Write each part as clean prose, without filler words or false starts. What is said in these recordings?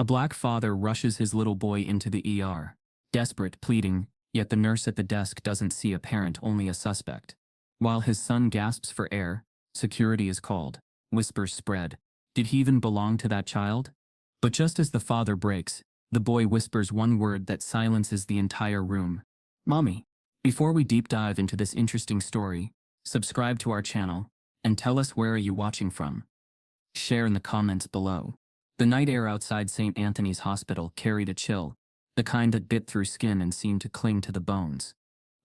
A black father rushes his little boy into the ER, desperate, pleading, yet the nurse at the desk doesn't see a parent, only a suspect. While his son gasps for air, security is called. Whispers spread. Did he even belong to that child? But just as the father breaks, the boy whispers one word that silences the entire room. Mommy. Before we deep dive into this interesting story, subscribe to our channel, and tell us where are you watching from. Share in the comments below. The night air outside St. Anthony's Hospital carried a chill, the kind that bit through skin and seemed to cling to the bones.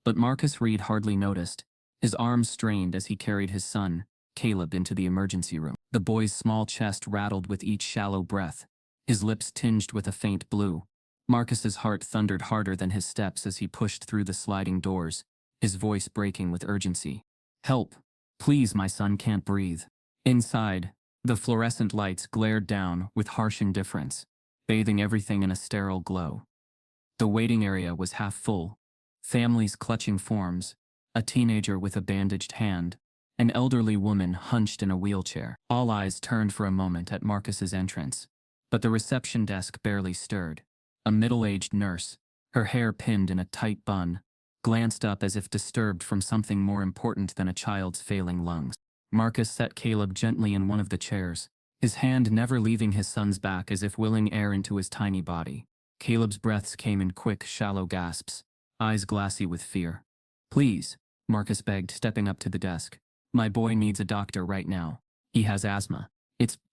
But Marcus Reed hardly noticed, his arms strained as he carried his son, Caleb, into the emergency room. The boy's small chest rattled with each shallow breath, his lips tinged with a faint blue. Marcus's heart thundered harder than his steps as he pushed through the sliding doors, his voice breaking with urgency. Help! Please, my son can't breathe. Inside, the fluorescent lights glared down with harsh indifference, bathing everything in a sterile glow. The waiting area was half full, families clutching forms, a teenager with a bandaged hand, an elderly woman hunched in a wheelchair. All eyes turned for a moment at Marcus's entrance, but the reception desk barely stirred. A middle-aged nurse, her hair pinned in a tight bun, glanced up as if disturbed from something more important than a child's failing lungs. Marcus set Caleb gently in one of the chairs, his hand never leaving his son's back as if willing air into his tiny body. Caleb's breaths came in quick, shallow gasps, eyes glassy with fear. Please, Marcus begged, stepping up to the desk. My boy needs a doctor right now. He has asthma.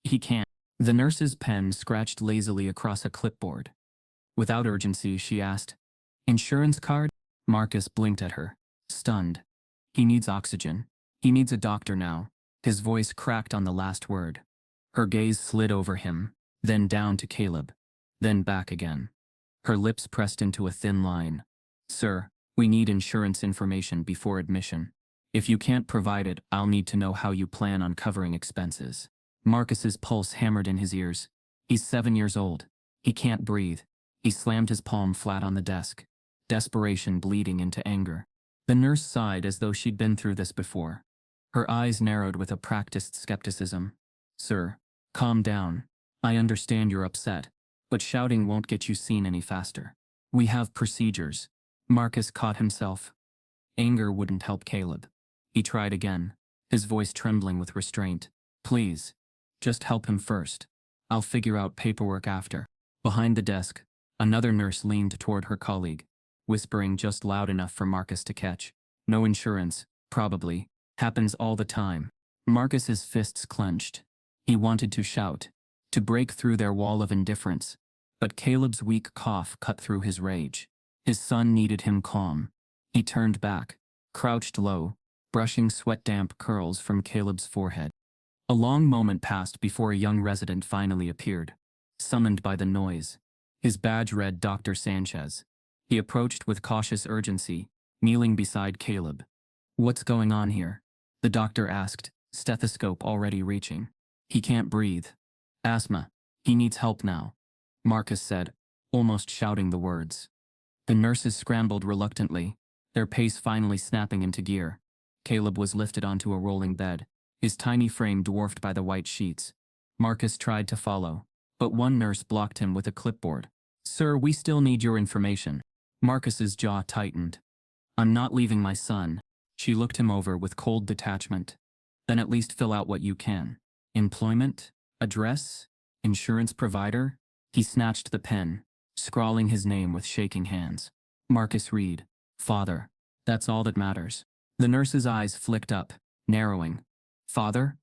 He can't. The nurse's pen scratched lazily across a clipboard. Without urgency, she asked, Insurance card? Marcus blinked at her, stunned. He needs oxygen. He needs a doctor now. His voice cracked on the last word. Her gaze slid over him, then down to Caleb, then back again. Her lips pressed into a thin line. Sir, we need insurance information before admission. If you can't provide it, I'll need to know how you plan on covering expenses. Marcus's pulse hammered in his ears. He's 7 years old. He can't breathe. He slammed his palm flat on the desk, desperation bleeding into anger. The nurse sighed as though she'd been through this before. Her eyes narrowed with a practiced skepticism. Sir, calm down. I understand you're upset, but shouting won't get you seen any faster. We have procedures. Marcus caught himself. Anger wouldn't help Caleb. He tried again, his voice trembling with restraint. Please, just help him first. I'll figure out paperwork after. Behind the desk, another nurse leaned toward her colleague, whispering just loud enough for Marcus to catch. No insurance, probably. Happens all the time. Marcus's fists clenched. He wanted to shout, to break through their wall of indifference, but Caleb's weak cough cut through his rage. His son needed him calm. He turned back, crouched low, brushing sweat-damp curls from Caleb's forehead. A long moment passed before a young resident finally appeared, summoned by the noise. His badge read Dr. Sanchez. He approached with cautious urgency, kneeling beside Caleb. What's going on here? The doctor asked, stethoscope already reaching. He can't breathe. Asthma. He needs help now, Marcus said, almost shouting the words. The nurses scrambled reluctantly, their pace finally snapping into gear. Caleb was lifted onto a rolling bed, his tiny frame dwarfed by the white sheets. Marcus tried to follow, but one nurse blocked him with a clipboard. Sir, we still need your information. Marcus's jaw tightened. I'm not leaving my son. She looked him over with cold detachment. Then at least fill out what you can. Employment? Address? Insurance provider? He snatched the pen, scrawling his name with shaking hands. Marcus Reed. Father. That's all that matters. The nurse's eyes flicked up, narrowing. Father?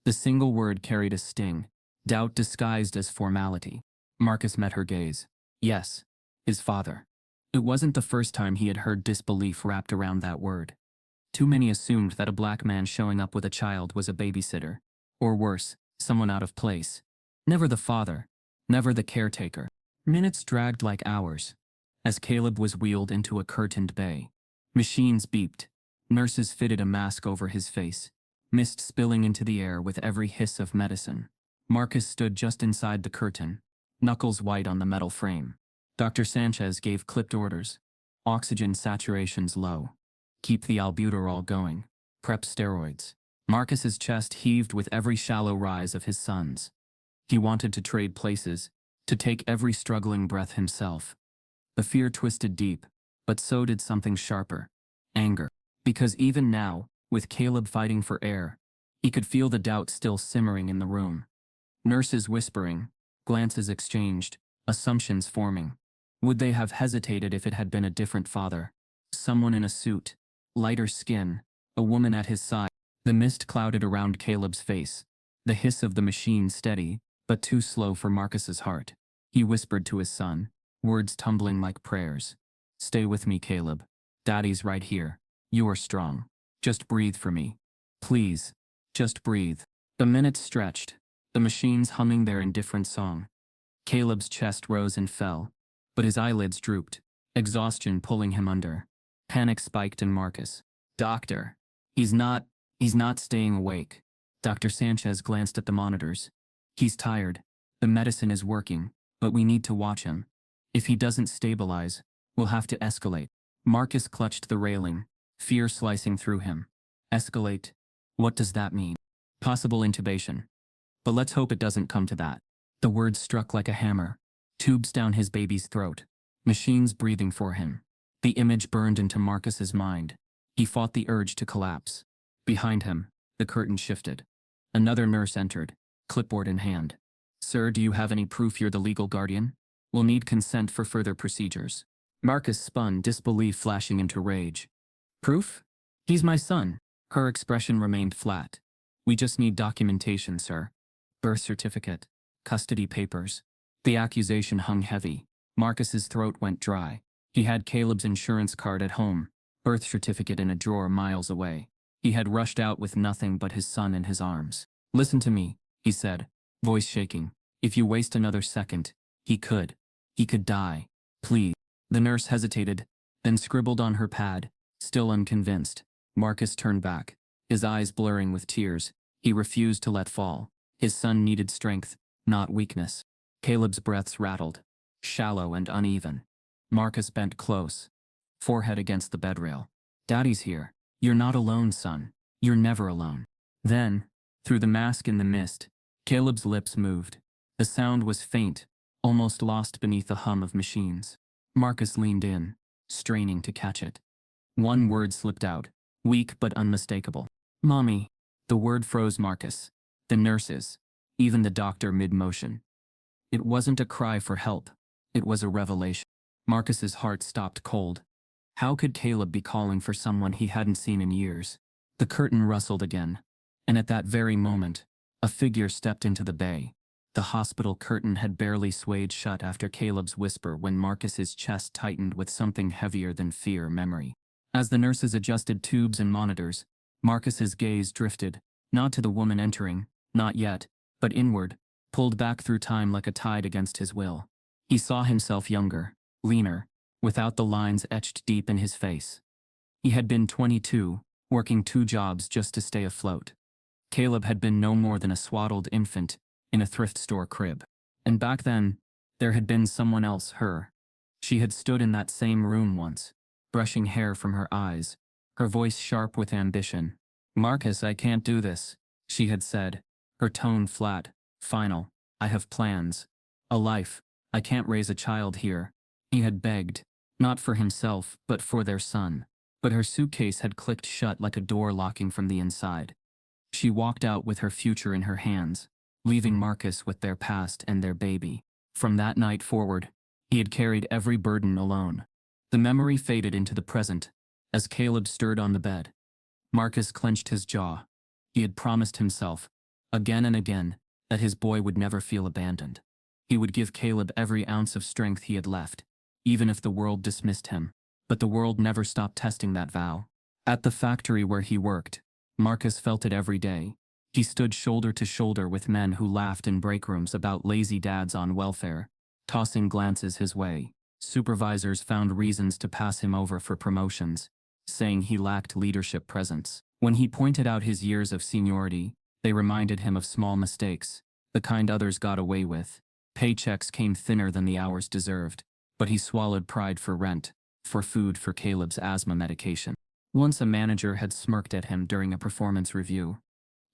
The single word carried a sting, doubt disguised as formality. Marcus met her gaze. Yes, his father. It wasn't the first time he had heard disbelief wrapped around that word. Too many assumed that a black man showing up with a child was a babysitter, or worse, someone out of place. Never the father, never the caretaker. Minutes dragged like hours, as Caleb was wheeled into a curtained bay. Machines beeped. Nurses fitted a mask over his face, mist spilling into the air with every hiss of medicine. Marcus stood just inside the curtain, knuckles white on the metal frame. Dr. Sanchez gave clipped orders. Oxygen saturations low. Keep the albuterol going. Prep steroids. Marcus's chest heaved with every shallow rise of his son's. He wanted to trade places, to take every struggling breath himself. The fear twisted deep, but so did something sharper. Anger. Because even now, with Caleb fighting for air, he could feel the doubt still simmering in the room. Nurses whispering, glances exchanged, assumptions forming. Would they have hesitated if it had been a different father? Someone in a suit, lighter skin, a woman at his side. The mist clouded around Caleb's face, the hiss of the machine steady, but too slow for Marcus's heart. He whispered to his son, words tumbling like prayers. Stay with me, Caleb. Daddy's right here. You are strong. Just breathe for me. Please. Just breathe. The minutes stretched, the machines humming their indifferent song. Caleb's chest rose and fell, but his eyelids drooped, exhaustion pulling him under. Panic spiked in Marcus. Doctor. He's not staying awake. Dr. Sanchez glanced at the monitors. He's tired. The medicine is working, but we need to watch him. If he doesn't stabilize, we'll have to escalate. Marcus clutched the railing, fear slicing through him. Escalate? What does that mean? Possible intubation. But let's hope it doesn't come to that. The words struck like a hammer. Tubes down his baby's throat. Machines breathing for him. The image burned into Marcus's mind. He fought the urge to collapse. Behind him, the curtain shifted. Another nurse entered, clipboard in hand. Sir, do you have any proof you're the legal guardian? We'll need consent for further procedures. Marcus spun, disbelief flashing into rage. Proof? He's my son. Her expression remained flat. We just need documentation, sir. Birth certificate. Custody papers. The accusation hung heavy. Marcus's throat went dry. He had Caleb's insurance card at home, birth certificate in a drawer miles away. He had rushed out with nothing but his son in his arms. Listen to me, he said, voice shaking. If you waste another second, he could die. Please. The nurse hesitated, then scribbled on her pad, still unconvinced. Marcus turned back, his eyes blurring with tears. He refused to let fall. His son needed strength, not weakness. Caleb's breaths rattled, shallow and uneven. Marcus bent close, forehead against the bedrail. Daddy's here. You're not alone, son. You're never alone. Then, through the mask in the mist, Caleb's lips moved. The sound was faint, almost lost beneath the hum of machines. Marcus leaned in, straining to catch it. One word slipped out, weak but unmistakable. Mommy. The word froze Marcus, the nurses, even the doctor mid-motion. It wasn't a cry for help. It was a revelation. Marcus's heart stopped cold. How could Caleb be calling for someone he hadn't seen in years? The curtain rustled again, and at that very moment, a figure stepped into the bay. The hospital curtain had barely swayed shut after Caleb's whisper when Marcus's chest tightened with something heavier than fear memory. As the nurses adjusted tubes and monitors, Marcus's gaze drifted, not to the woman entering, not yet, but inward, pulled back through time like a tide against his will. He saw himself younger, leaner, without the lines etched deep in his face. He had been 22, working 2 jobs just to stay afloat. Caleb had been no more than a swaddled infant in a thrift store crib. And back then, there had been someone else, her. She had stood in that same room once, brushing hair from her eyes, her voice sharp with ambition. Marcus, I can't do this, she had said, her tone flat, final. I have plans. A life. I can't raise a child here. He had begged, not for himself, but for their son. But her suitcase had clicked shut like a door locking from the inside. She walked out with her future in her hands, leaving Marcus with their past and their baby. From that night forward, he had carried every burden alone. The memory faded into the present, as Caleb stirred on the bed. Marcus clenched his jaw. He had promised himself, again and again, that his boy would never feel abandoned. He would give Caleb every ounce of strength he had left, even if the world dismissed him. But the world never stopped testing that vow. At the factory where he worked, Marcus felt it every day. He stood shoulder to shoulder with men who laughed in break rooms about lazy dads on welfare, tossing glances his way. Supervisors found reasons to pass him over for promotions, saying he lacked leadership presence. When he pointed out his years of seniority, they reminded him of small mistakes, the kind others got away with. Paychecks came thinner than the hours deserved, but he swallowed pride for rent, for food, for Caleb's asthma medication. Once a manager had smirked at him during a performance review.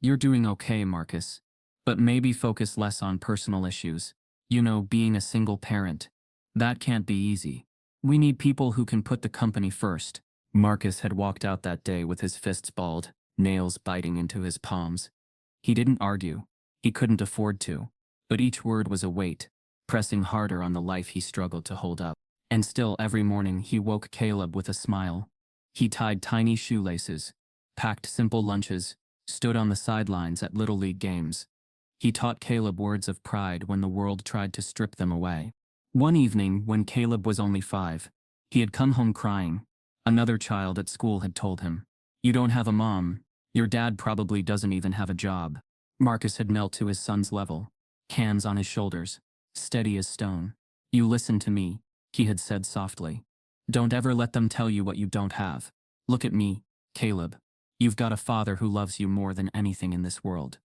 You're doing okay, Marcus, but maybe focus less on personal issues. You know, being a single parent. That can't be easy. We need people who can put the company first. Marcus had walked out that day with his fists balled, nails biting into his palms. He didn't argue. He couldn't afford to. But each word was a weight, pressing harder on the life he struggled to hold up. And still, every morning he woke Caleb with a smile. He tied tiny shoelaces, packed simple lunches, stood on the sidelines at Little League games. He taught Caleb words of pride when the world tried to strip them away. One evening, when Caleb was only 5, he had come home crying. Another child at school had told him, "You don't have a mom. Your dad probably doesn't even have a job." Marcus had knelt to his son's level, hands on his shoulders, steady as stone. "You listen to me," he had said softly. "Don't ever let them tell you what you don't have. Look at me, Caleb. You've got a father who loves you more than anything in this world.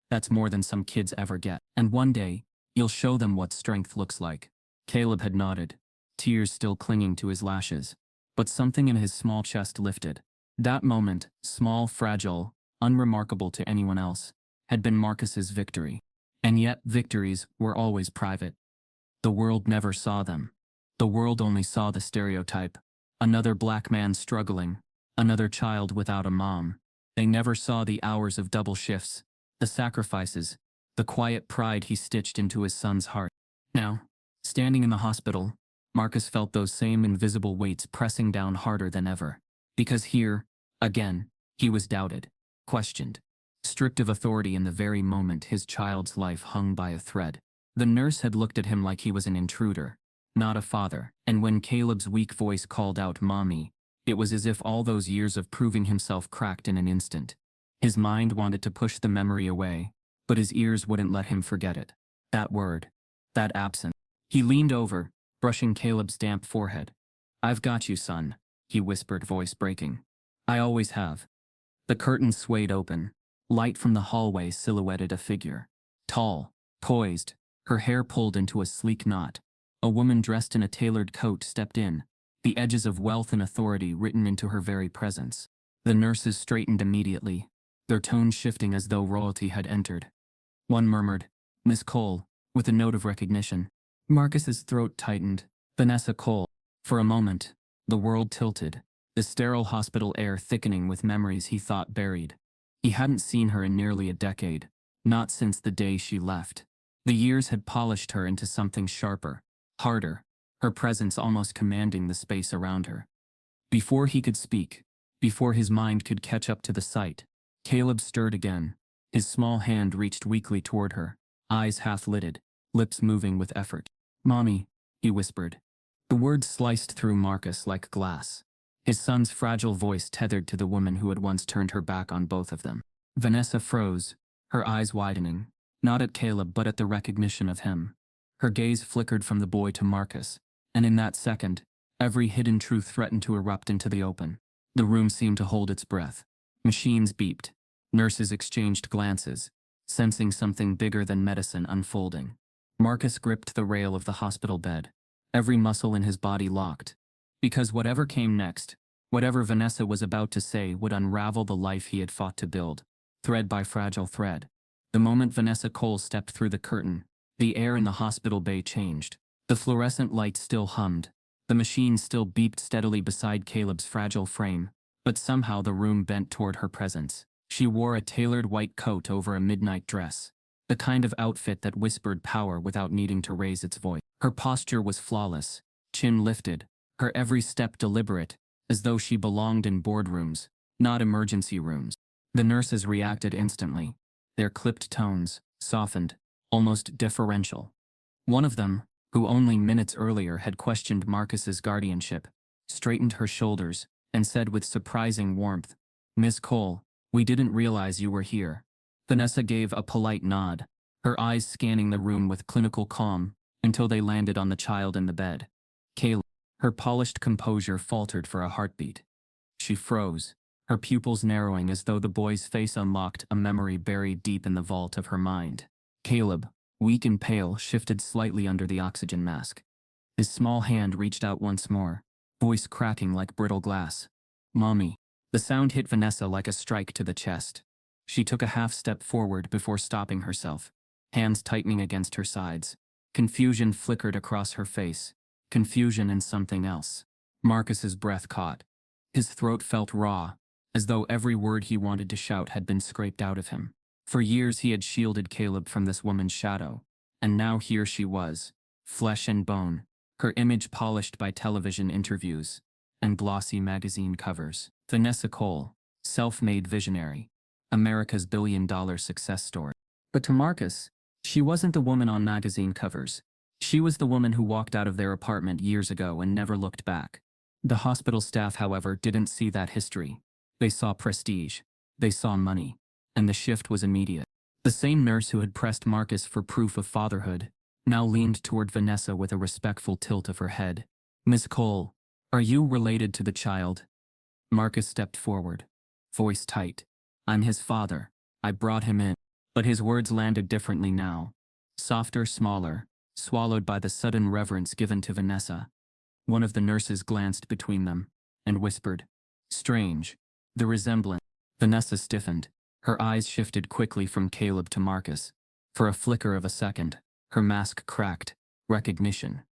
That's more than some kids ever get. And one day, you'll show them what strength looks like." Caleb had nodded, tears still clinging to his lashes. But something in his small chest lifted. That moment, small, fragile, unremarkable to anyone else, had been Marcus's victory. And yet, victories were always private. The world never saw them. The world only saw the stereotype. Another black man struggling, another child without a mom. They never saw the hours of double shifts, the sacrifices, the quiet pride he stitched into his son's heart. Now, standing in the hospital, Marcus felt those same invisible weights pressing down harder than ever. Because here, again, he was doubted, questioned, stripped of authority in the very moment his child's life hung by a thread. The nurse had looked at him like he was an intruder, not a father, and when Caleb's weak voice called out "Mommy," it was as if all those years of proving himself cracked in an instant. His mind wanted to push the memory away, but his ears wouldn't let him forget it. That word, that absence. He leaned over, brushing Caleb's damp forehead. "I've got you, son," he whispered, voice breaking. "I always have." The curtain swayed open. Light from the hallway silhouetted a figure. Tall, poised, her hair pulled into a sleek knot. A woman dressed in a tailored coat stepped in, the edges of wealth and authority written into her very presence. The nurses straightened immediately, their tones shifting as though royalty had entered. One murmured, "Miss Cole," with a note of recognition. Marcus's throat tightened. Vanessa Cole. For a moment, the world tilted, the sterile hospital air thickening with memories he thought buried. He hadn't seen her in nearly a decade, not since the day she left. The years had polished her into something sharper, harder, her presence almost commanding the space around her. Before he could speak, before his mind could catch up to the sight, Caleb stirred again. His small hand reached weakly toward her, eyes half-lidded, lips moving with effort. "Mommy," he whispered. The words sliced through Marcus like glass. His son's fragile voice tethered to the woman who had once turned her back on both of them. Vanessa froze, her eyes widening, not at Caleb but at the recognition of him. Her gaze flickered from the boy to Marcus, and in that second, every hidden truth threatened to erupt into the open. The room seemed to hold its breath. Machines beeped. Nurses exchanged glances, sensing something bigger than medicine unfolding. Marcus gripped the rail of the hospital bed, every muscle in his body locked. Because whatever came next, whatever Vanessa was about to say would unravel the life he had fought to build, thread by fragile thread. The moment Vanessa Cole stepped through the curtain, the air in the hospital bay changed. The fluorescent light still hummed. The machine still beeped steadily beside Caleb's fragile frame, but somehow the room bent toward her presence. She wore a tailored white coat over a midnight dress, the kind of outfit that whispered power without needing to raise its voice. Her posture was flawless, chin lifted, her every step deliberate, as though she belonged in boardrooms, not emergency rooms. The nurses reacted instantly, their clipped tones softened, almost deferential. One of them, who only minutes earlier had questioned Marcus's guardianship, straightened her shoulders and said with surprising warmth, "Miss Cole, we didn't realize you were here." Vanessa gave a polite nod, her eyes scanning the room with clinical calm until they landed on the child in the bed. Caleb. Her polished composure faltered for a heartbeat. She froze, her pupils narrowing as though the boy's face unlocked a memory buried deep in the vault of her mind. Caleb, weak and pale, shifted slightly under the oxygen mask. His small hand reached out once more, voice cracking like brittle glass. "Mommy." The sound hit Vanessa like a strike to the chest. She took a half step forward before stopping herself, hands tightening against her sides. Confusion flickered across her face. Confusion and something else. Marcus's breath caught. His throat felt raw, as though every word he wanted to shout had been scraped out of him. For years he had shielded Caleb from this woman's shadow, and now here she was, flesh and bone, her image polished by television interviews and glossy magazine covers. Vanessa Cole, self-made visionary, America's billion-dollar success story. But to Marcus, she wasn't the woman on magazine covers. She was the woman who walked out of their apartment years ago and never looked back. The hospital staff, however, didn't see that history. They saw prestige. They saw money. And the shift was immediate. The same nurse who had pressed Marcus for proof of fatherhood now leaned toward Vanessa with a respectful tilt of her head. "Miss Cole, are you related to the child?" Marcus stepped forward, voice tight. "I'm his father. I brought him in." But his words landed differently now. Softer, smaller, swallowed by the sudden reverence given to Vanessa. One of the nurses glanced between them and whispered, "Strange, the resemblance." Vanessa stiffened. Her eyes shifted quickly from Caleb to Marcus. For a flicker of a second, her mask cracked. Recognition.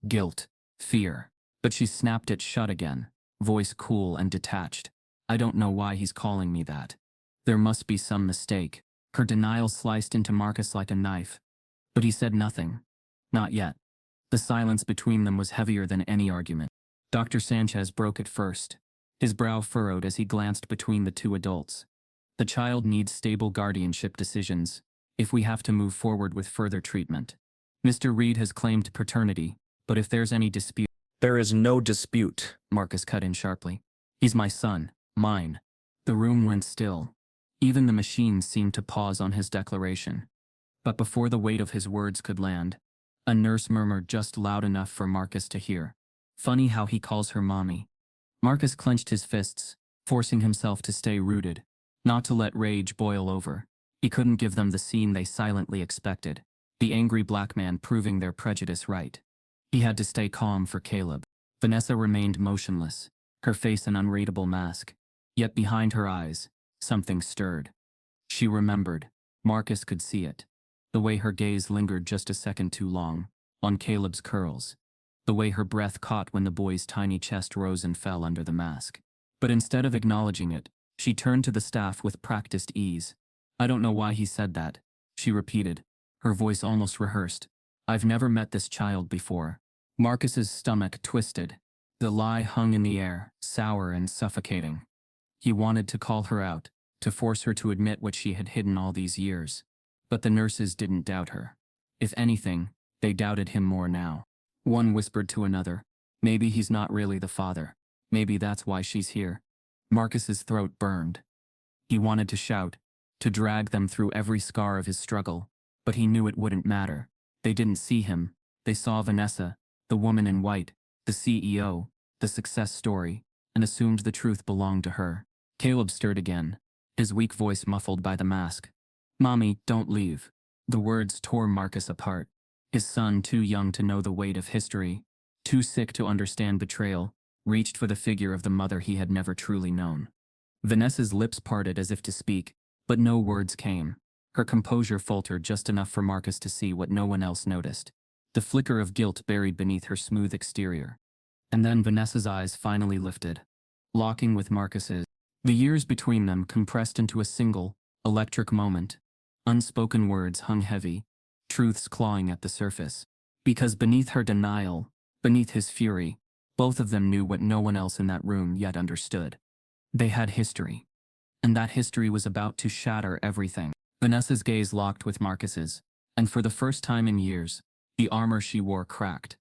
Guilt. Fear. But she snapped it shut again, voice cool and detached. "I don't know why he's calling me that. There must be some mistake." Her denial sliced into Marcus like a knife. But he said nothing. Not yet. The silence between them was heavier than any argument. Dr. Sanchez broke it first. His brow furrowed as he glanced between the two adults. "The child needs stable guardianship decisions, if we have to move forward with further treatment. Mr. Reed has claimed paternity, but if there's any dispute—" "There is no dispute," Marcus cut in sharply. "He's my son, mine." The room went still. Even the machines seemed to pause on his declaration. But before the weight of his words could land, a nurse murmured just loud enough for Marcus to hear, "Funny how he calls her mommy." Marcus clenched his fists, forcing himself to stay rooted, not to let rage boil over. He couldn't give them the scene they silently expected, the angry black man proving their prejudice right. He had to stay calm for Caleb. Vanessa remained motionless, her face an unreadable mask. Yet behind her eyes, something stirred. She remembered. Marcus could see it. The way her gaze lingered just a second too long, on Caleb's curls. The way her breath caught when the boy's tiny chest rose and fell under the mask. But instead of acknowledging it, she turned to the staff with practiced ease. "I don't know why he said that," she repeated, her voice almost rehearsed. "I've never met this child before." Marcus's stomach twisted. The lie hung in the air, sour and suffocating. He wanted to call her out, to force her to admit what she had hidden all these years. But the nurses didn't doubt her. If anything, they doubted him more now. One whispered to another, "Maybe he's not really the father. Maybe that's why she's here." Marcus's throat burned. He wanted to shout, to drag them through every scar of his struggle, but he knew it wouldn't matter. They didn't see him. They saw Vanessa, the woman in white, the CEO, the success story, and assumed the truth belonged to her. Caleb stirred again, his weak voice muffled by the mask. "Mommy, don't leave." The words tore Marcus apart. His son, too young to know the weight of history, too sick to understand betrayal, reached for the figure of the mother he had never truly known. Vanessa's lips parted as if to speak, but no words came. Her composure faltered just enough for Marcus to see what no one else noticed. The flicker of guilt buried beneath her smooth exterior. And then Vanessa's eyes finally lifted, locking with Marcus's. The years between them compressed into a single, electric moment. Unspoken words hung heavy, truths clawing at the surface. Because beneath her denial, beneath his fury, both of them knew what no one else in that room yet understood. They had history. And that history was about to shatter everything. Vanessa's gaze locked with Marcus's, and for the first time in years, the armor she wore cracked.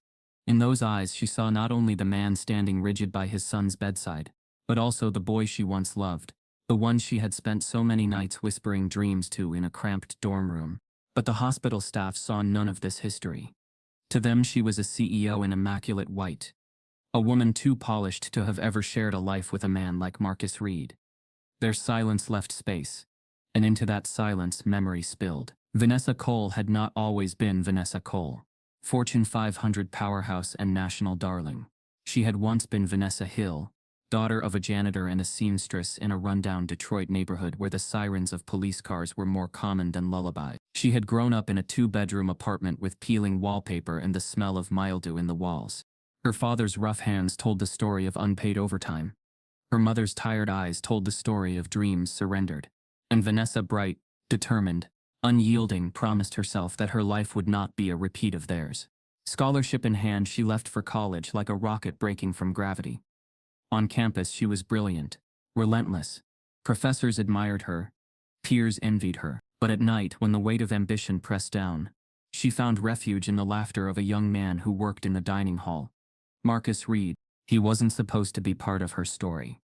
In those eyes she saw not only the man standing rigid by his son's bedside, but also the boy she once loved, the one she had spent so many nights whispering dreams to in a cramped dorm room. But the hospital staff saw none of this history. To them she was a CEO in immaculate white. A woman too polished to have ever shared a life with a man like Marcus Reed. Their silence left space, and into that silence memory spilled. Vanessa Cole had not always been Vanessa Cole, Fortune 500 powerhouse and national darling. She had once been Vanessa Hill, daughter of a janitor and a seamstress in a rundown Detroit neighborhood where the sirens of police cars were more common than lullabies. She had grown up in a two-bedroom apartment with peeling wallpaper and the smell of mildew in the walls. Her father's rough hands told the story of unpaid overtime. Her mother's tired eyes told the story of dreams surrendered. And Vanessa, bright, determined, unyielding, promised herself that her life would not be a repeat of theirs. Scholarship in hand, she left for college like a rocket breaking from gravity. On campus, she was brilliant, relentless. Professors admired her. Peers envied her. But at night, when the weight of ambition pressed down, she found refuge in the laughter of a young man who worked in the dining hall. Marcus Reed. He wasn't supposed to be part of her story.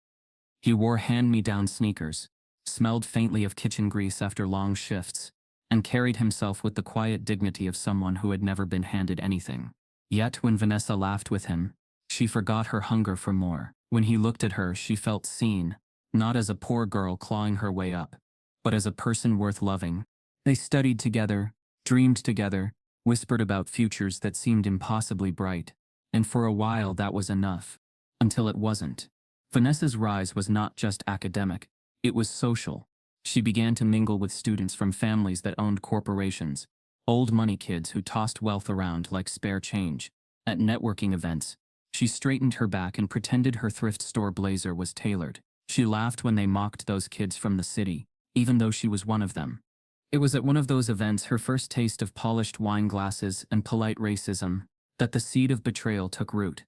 He wore hand-me-down sneakers, smelled faintly of kitchen grease after long shifts, and carried himself with the quiet dignity of someone who had never been handed anything. Yet when Vanessa laughed with him, she forgot her hunger for more. When he looked at her, she felt seen, not as a poor girl clawing her way up, but as a person worth loving. They studied together, dreamed together, whispered about futures that seemed impossibly bright, and for a while that was enough. Until it wasn't. Vanessa's rise was not just academic, it was social. She began to mingle with students from families that owned corporations, old money kids who tossed wealth around like spare change. At networking events, she straightened her back and pretended her thrift store blazer was tailored. She laughed when they mocked those kids from the city, even though she was one of them. It was at one of those events, her first taste of polished wine glasses and polite racism, that the seed of betrayal took root.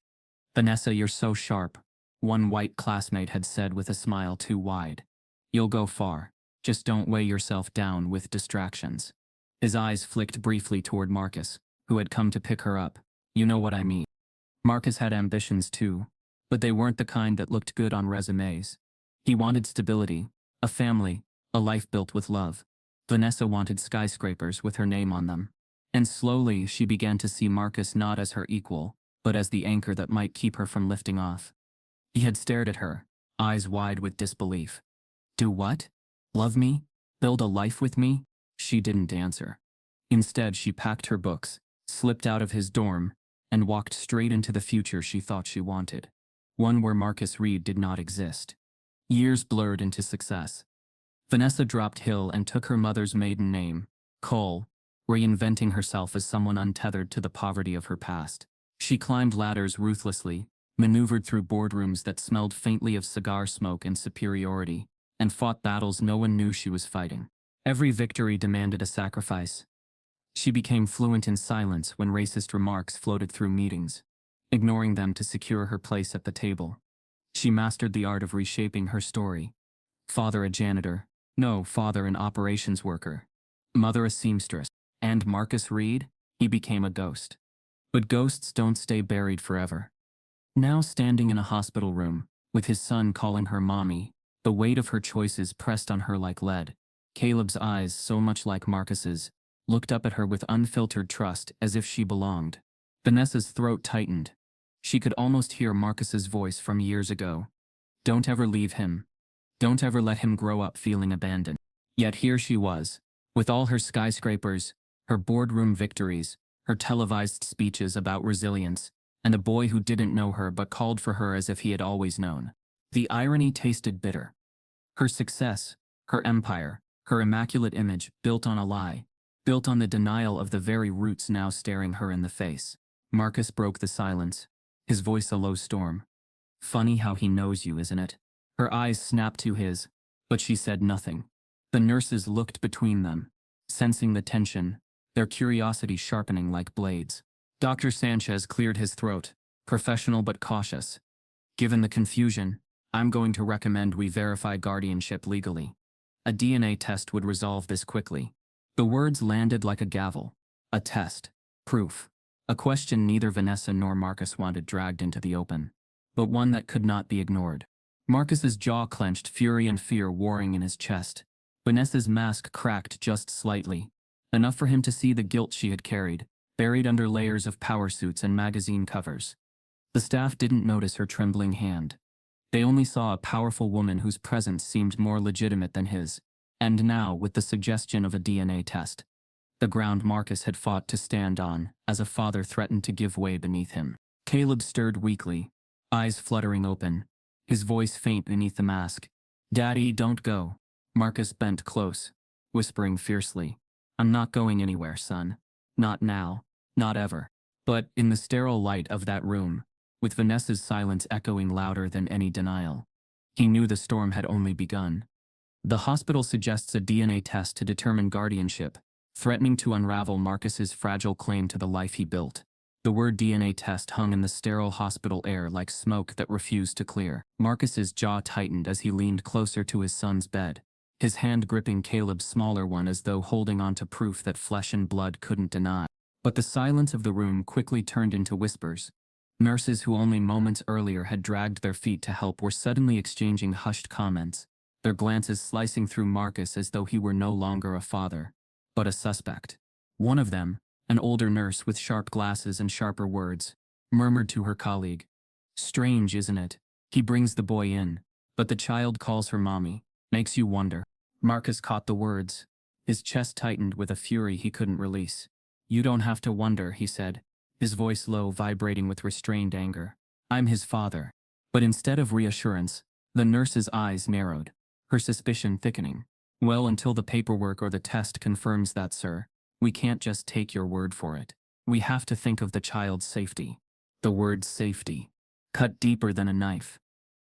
"Vanessa, you're so sharp," one white classmate had said with a smile too wide. "You'll go far. Just don't weigh yourself down with distractions." His eyes flicked briefly toward Marcus, who had come to pick her up. "You know what I mean." Marcus had ambitions too, but they weren't the kind that looked good on resumes. He wanted stability, a family, a life built with love. Vanessa wanted skyscrapers with her name on them. And slowly she began to see Marcus not as her equal, but as the anchor that might keep her from lifting off. He had stared at her, eyes wide with disbelief. "Do what? Love me? Build a life with me?" She didn't answer. Instead, she packed her books, slipped out of his dorm, and walked straight into the future she thought she wanted. One where Marcus Reed did not exist. Years blurred into success. Vanessa dropped Hill and took her mother's maiden name, Cole, reinventing herself as someone untethered to the poverty of her past. She climbed ladders ruthlessly, maneuvered through boardrooms that smelled faintly of cigar smoke and superiority, and fought battles no one knew she was fighting. Every victory demanded a sacrifice. She became fluent in silence when racist remarks floated through meetings, ignoring them to secure her place at the table. She mastered the art of reshaping her story. Father a janitor, no, father an operations worker, mother a seamstress, and Marcus Reed, he became a ghost. But ghosts don't stay buried forever. Now standing in a hospital room, with his son calling her mommy, the weight of her choices pressed on her like lead, Caleb's eyes, so much like Marcus's, looked up at her with unfiltered trust as if she belonged. Vanessa's throat tightened. She could almost hear Marcus's voice from years ago. "Don't ever leave him. Don't ever let him grow up feeling abandoned." Yet here she was, with all her skyscrapers, her boardroom victories, her televised speeches about resilience, and a boy who didn't know her but called for her as if he had always known. The irony tasted bitter. Her success, her empire, her immaculate image built on a lie, built on the denial of the very roots now staring her in the face. Marcus broke the silence, his voice a low storm. "Funny how he knows you, isn't it?" Her eyes snapped to his, but she said nothing. The nurses looked between them, sensing the tension, their curiosity sharpening like blades. Dr. Sanchez cleared his throat, professional but cautious. "Given the confusion, I'm going to recommend we verify guardianship legally. A DNA test would resolve this quickly." The words landed like a gavel. A test. Proof. A question neither Vanessa nor Marcus wanted dragged into the open, but one that could not be ignored. Marcus's jaw clenched, fury and fear warring in his chest. Vanessa's mask cracked just slightly, enough for him to see the guilt she had carried, buried under layers of power suits and magazine covers. The staff didn't notice her trembling hand. They only saw a powerful woman whose presence seemed more legitimate than his. And now, with the suggestion of a DNA test, the ground Marcus had fought to stand on, as a father threatened to give way beneath him. Caleb stirred weakly, eyes fluttering open, his voice faint beneath the mask. "Daddy, don't go." Marcus bent close, whispering fiercely. "I'm not going anywhere, son. Not now. Not ever." But in the sterile light of that room, with Vanessa's silence echoing louder than any denial, he knew the storm had only begun. The hospital suggests a DNA test to determine guardianship, threatening to unravel Marcus's fragile claim to the life he built. The word DNA test hung in the sterile hospital air like smoke that refused to clear. Marcus's jaw tightened as he leaned closer to his son's bed, his hand gripping Caleb's smaller one as though holding on to proof that flesh and blood couldn't deny. But the silence of the room quickly turned into whispers. Nurses who only moments earlier had dragged their feet to help were suddenly exchanging hushed comments, their glances slicing through Marcus as though he were no longer a father, but a suspect. One of them, an older nurse with sharp glasses and sharper words, murmured to her colleague, "Strange, isn't it? He brings the boy in, but the child calls her mommy. Makes you wonder." Marcus caught the words. His chest tightened with a fury he couldn't release. "You don't have to wonder," he said, his voice low, vibrating with restrained anger. "I'm his father." But instead of reassurance, the nurse's eyes narrowed, her suspicion thickening. "Well, until the paperwork or the test confirms that, sir, we can't just take your word for it. We have to think of the child's safety." The word safety cut deeper than a knife.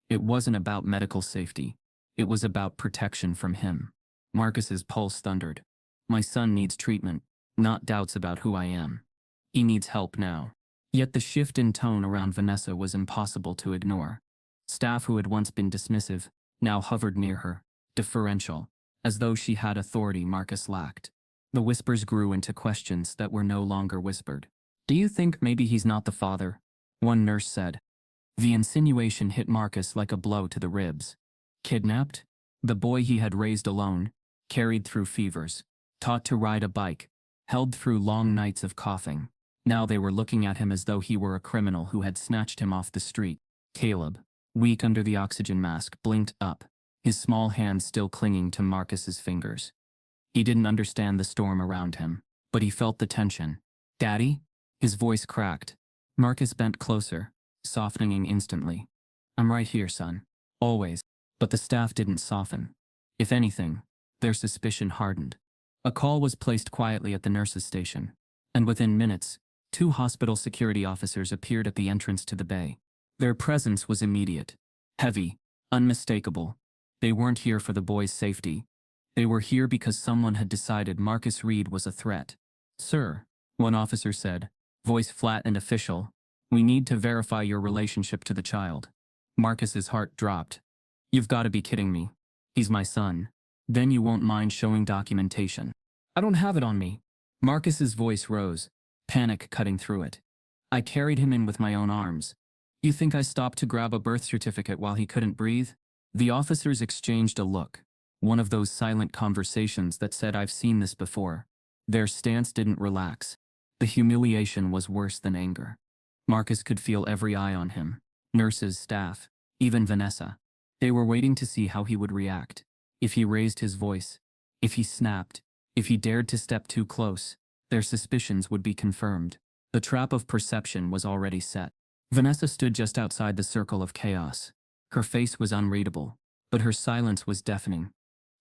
It wasn't about medical safety. It was about protection from him. Marcus's pulse thundered. "My son needs treatment, not doubts about who I am. He needs help now." Yet the shift in tone around Vanessa was impossible to ignore. Staff who had once been dismissive now hovered near her, deferential, as though she had authority Marcus lacked. The whispers grew into questions that were no longer whispered. "Do you think maybe he's not the father?" one nurse said. The insinuation hit Marcus like a blow to the ribs. Kidnapped? The boy he had raised alone, carried through fevers, taught to ride a bike, held through long nights of coughing. Now they were looking at him as though he were a criminal who had snatched him off the street. Caleb, weak under the oxygen mask, blinked up, his small hand still clinging to Marcus's fingers. He didn't understand the storm around him, but he felt the tension. "Daddy?" His voice cracked. Marcus bent closer, softening instantly. "I'm right here, son. Always." But the staff didn't soften. If anything, their suspicion hardened. A call was placed quietly at the nurse's station, and within minutes, 2 hospital security officers appeared at the entrance to the bay. Their presence was immediate, heavy, unmistakable. They weren't here for the boy's safety. They were here because someone had decided Marcus Reed was a threat. "Sir," one officer said, voice flat and official, "we need to verify your relationship to the child." Marcus's heart dropped. "You've got to be kidding me. He's my son. Then you won't mind showing documentation." "I don't have it on me." Marcus's voice rose, panic cutting through it. "I carried him in with my own arms. You think I stopped to grab a birth certificate while he couldn't breathe?" The officers exchanged a look, one of those silent conversations that said, "I've seen this before." Their stance didn't relax. The humiliation was worse than anger. Marcus could feel every eye on him, nurses, staff, even Vanessa. They were waiting to see how he would react. If he raised his voice, if he snapped, if he dared to step too close, their suspicions would be confirmed. The trap of perception was already set. Vanessa stood just outside the circle of chaos. Her face was unreadable, but her silence was deafening.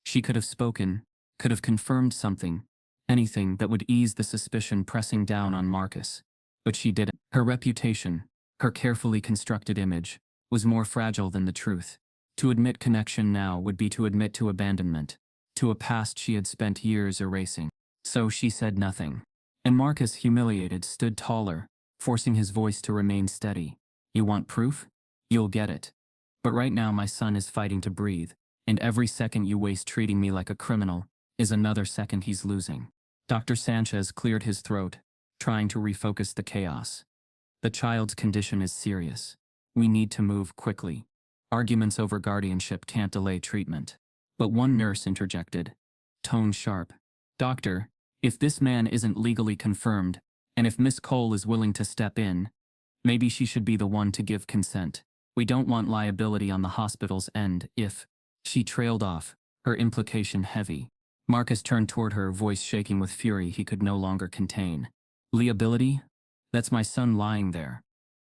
She could have spoken, could have confirmed something, anything that would ease the suspicion pressing down on Marcus. But she didn't. Her reputation, her carefully constructed image, was more fragile than the truth. To admit connection now would be to admit to abandonment, to a past she had spent years erasing. So she said nothing. And Marcus, humiliated, stood taller, forcing his voice to remain steady. "You want proof? You'll get it. But right now my son is fighting to breathe, and every second you waste treating me like a criminal is another second he's losing." Dr. Sanchez cleared his throat, trying to refocus the chaos. "The child's condition is serious. We need to move quickly. Arguments over guardianship can't delay treatment." But one nurse interjected, tone sharp. "Doctor, if this man isn't legally confirmed, and if Miss Cole is willing to step in, maybe she should be the one to give consent. We don't want liability on the hospital's end if—" She trailed off, her implication heavy. Marcus turned toward her, voice shaking with fury he could no longer contain. "Liability? That's my son lying there.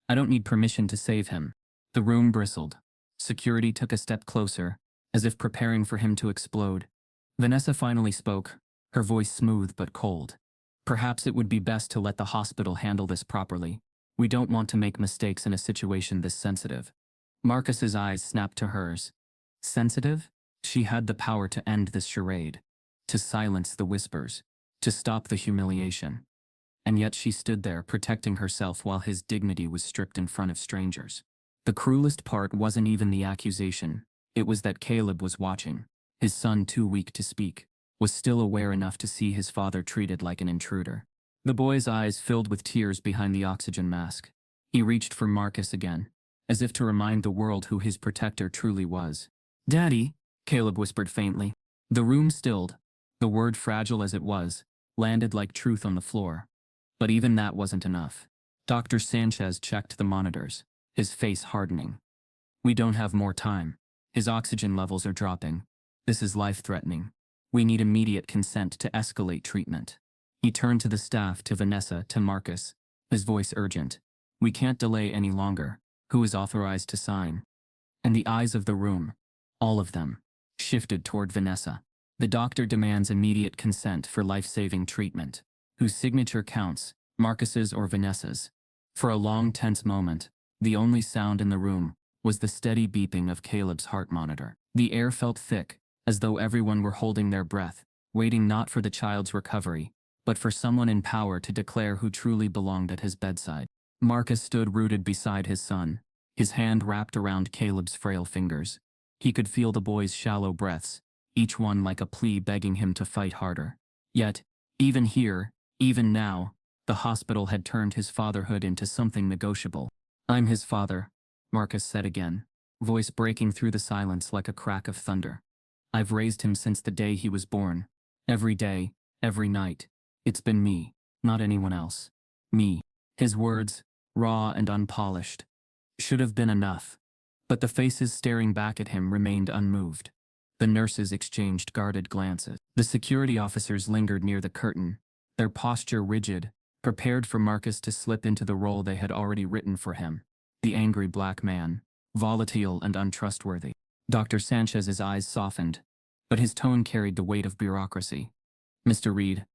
I don't need permission to save him." The room bristled. Security took a step closer, as if preparing for him to explode. Vanessa finally spoke, her voice smooth but cold. Perhaps it would be best to let the hospital handle this properly. We don't want to make mistakes in a situation this sensitive. Marcus's eyes snapped to hers. Sensitive? She had the power to end this charade, to silence the whispers, to stop the humiliation. And yet she stood there protecting herself while his dignity was stripped in front of strangers. The cruelest part wasn't even the accusation, it was that Caleb was watching. His son, too weak to speak, was still aware enough to see his father treated like an intruder. The boy's eyes filled with tears behind the oxygen mask. He reached for Marcus again, as if to remind the world who his protector truly was. "Daddy," Caleb whispered faintly. The room stilled. The word, fragile as it was, landed like truth on the floor. But even that wasn't enough. Dr. Sanchez checked the monitors, his face hardening. "We don't have more time. His oxygen levels are dropping. This is life-threatening. We need immediate consent to escalate treatment." He turned to the staff, to Vanessa, to Marcus, his voice urgent. "We can't delay any longer. Who is authorized to sign?" And the eyes of the room, all of them, shifted toward Vanessa. "The doctor demands immediate consent for life-saving treatment. Whose signature counts, Marcus's or Vanessa's?" For a long, tense moment, the only sound in the room was the steady beeping of Caleb's heart monitor. The air felt thick, as though everyone were holding their breath, waiting not for the child's recovery, but for someone in power to declare who truly belonged at his bedside. Marcus stood rooted beside his son, his hand wrapped around Caleb's frail fingers. He could feel the boy's shallow breaths, each one like a plea begging him to fight harder. Yet, even here, even now, the hospital had turned his fatherhood into something negotiable. "I'm his father," Marcus said again, voice breaking through the silence like a crack of thunder. "I've raised him since the day he was born. Every day, every night. It's been me, not anyone else. Me." His words, raw and unpolished, should have been enough. But the faces staring back at him remained unmoved. The nurses exchanged guarded glances. The security officers lingered near the curtain, their posture rigid, prepared for Marcus to slip into the role they had already written for him. The angry black man, volatile and untrustworthy. Dr. Sanchez's eyes softened, but his tone carried the weight of bureaucracy. "Mr. Reed,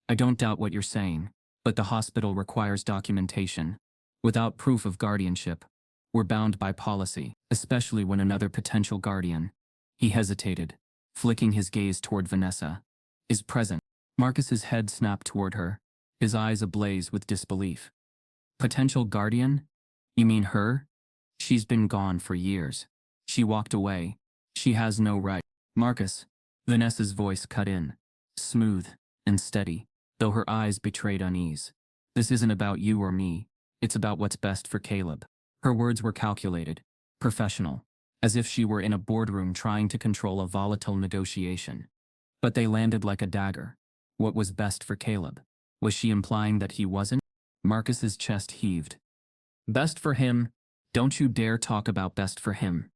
I don't doubt what you're saying, but the hospital requires documentation. Without proof of guardianship, we're bound by policy, especially when another potential guardian," he hesitated, flicking his gaze toward Vanessa, "is present." Marcus's head snapped toward her, his eyes ablaze with disbelief. "Potential guardian? You mean her? She's been gone for years. She walked away. She has no right." "Marcus," Vanessa's voice cut in, smooth and steady, though her eyes betrayed unease. "This isn't about you or me. It's about what's best for Caleb." Her words were calculated, professional, as if she were in a boardroom trying to control a volatile negotiation. But they landed like a dagger. What was best for Caleb? Was she implying that he wasn't? Marcus's chest heaved. "Best for him? Don't you dare talk about best for him.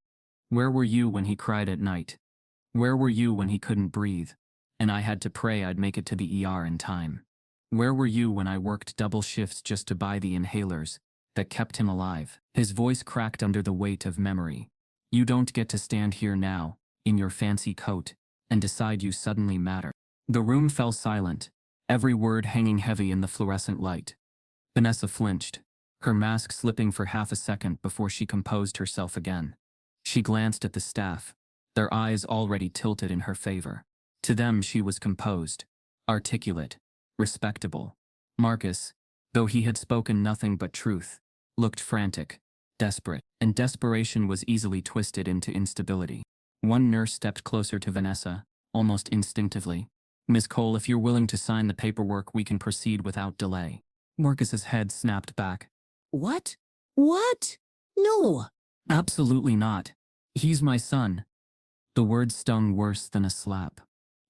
Where were you when he cried at night? Where were you when he couldn't breathe, and I had to pray I'd make it to the ER in time? Where were you when I worked double shifts just to buy the inhalers that kept him alive?" His voice cracked under the weight of memory. "You don't get to stand here now, in your fancy coat, and decide you suddenly matter." The room fell silent, every word hanging heavy in the fluorescent light. Vanessa flinched, her mask slipping for half a second before she composed herself again. She glanced at the staff, their eyes already tilted in her favor. To them she was composed, articulate, respectable. Marcus, though he had spoken nothing but truth, looked frantic, desperate, and desperation was easily twisted into instability. One nurse stepped closer to Vanessa, almost instinctively. "Miss Cole, if you're willing to sign the paperwork, we can proceed without delay." Marcus's head snapped back. "What? What? No." "Absolutely not. He's my son." The word stung worse than a slap.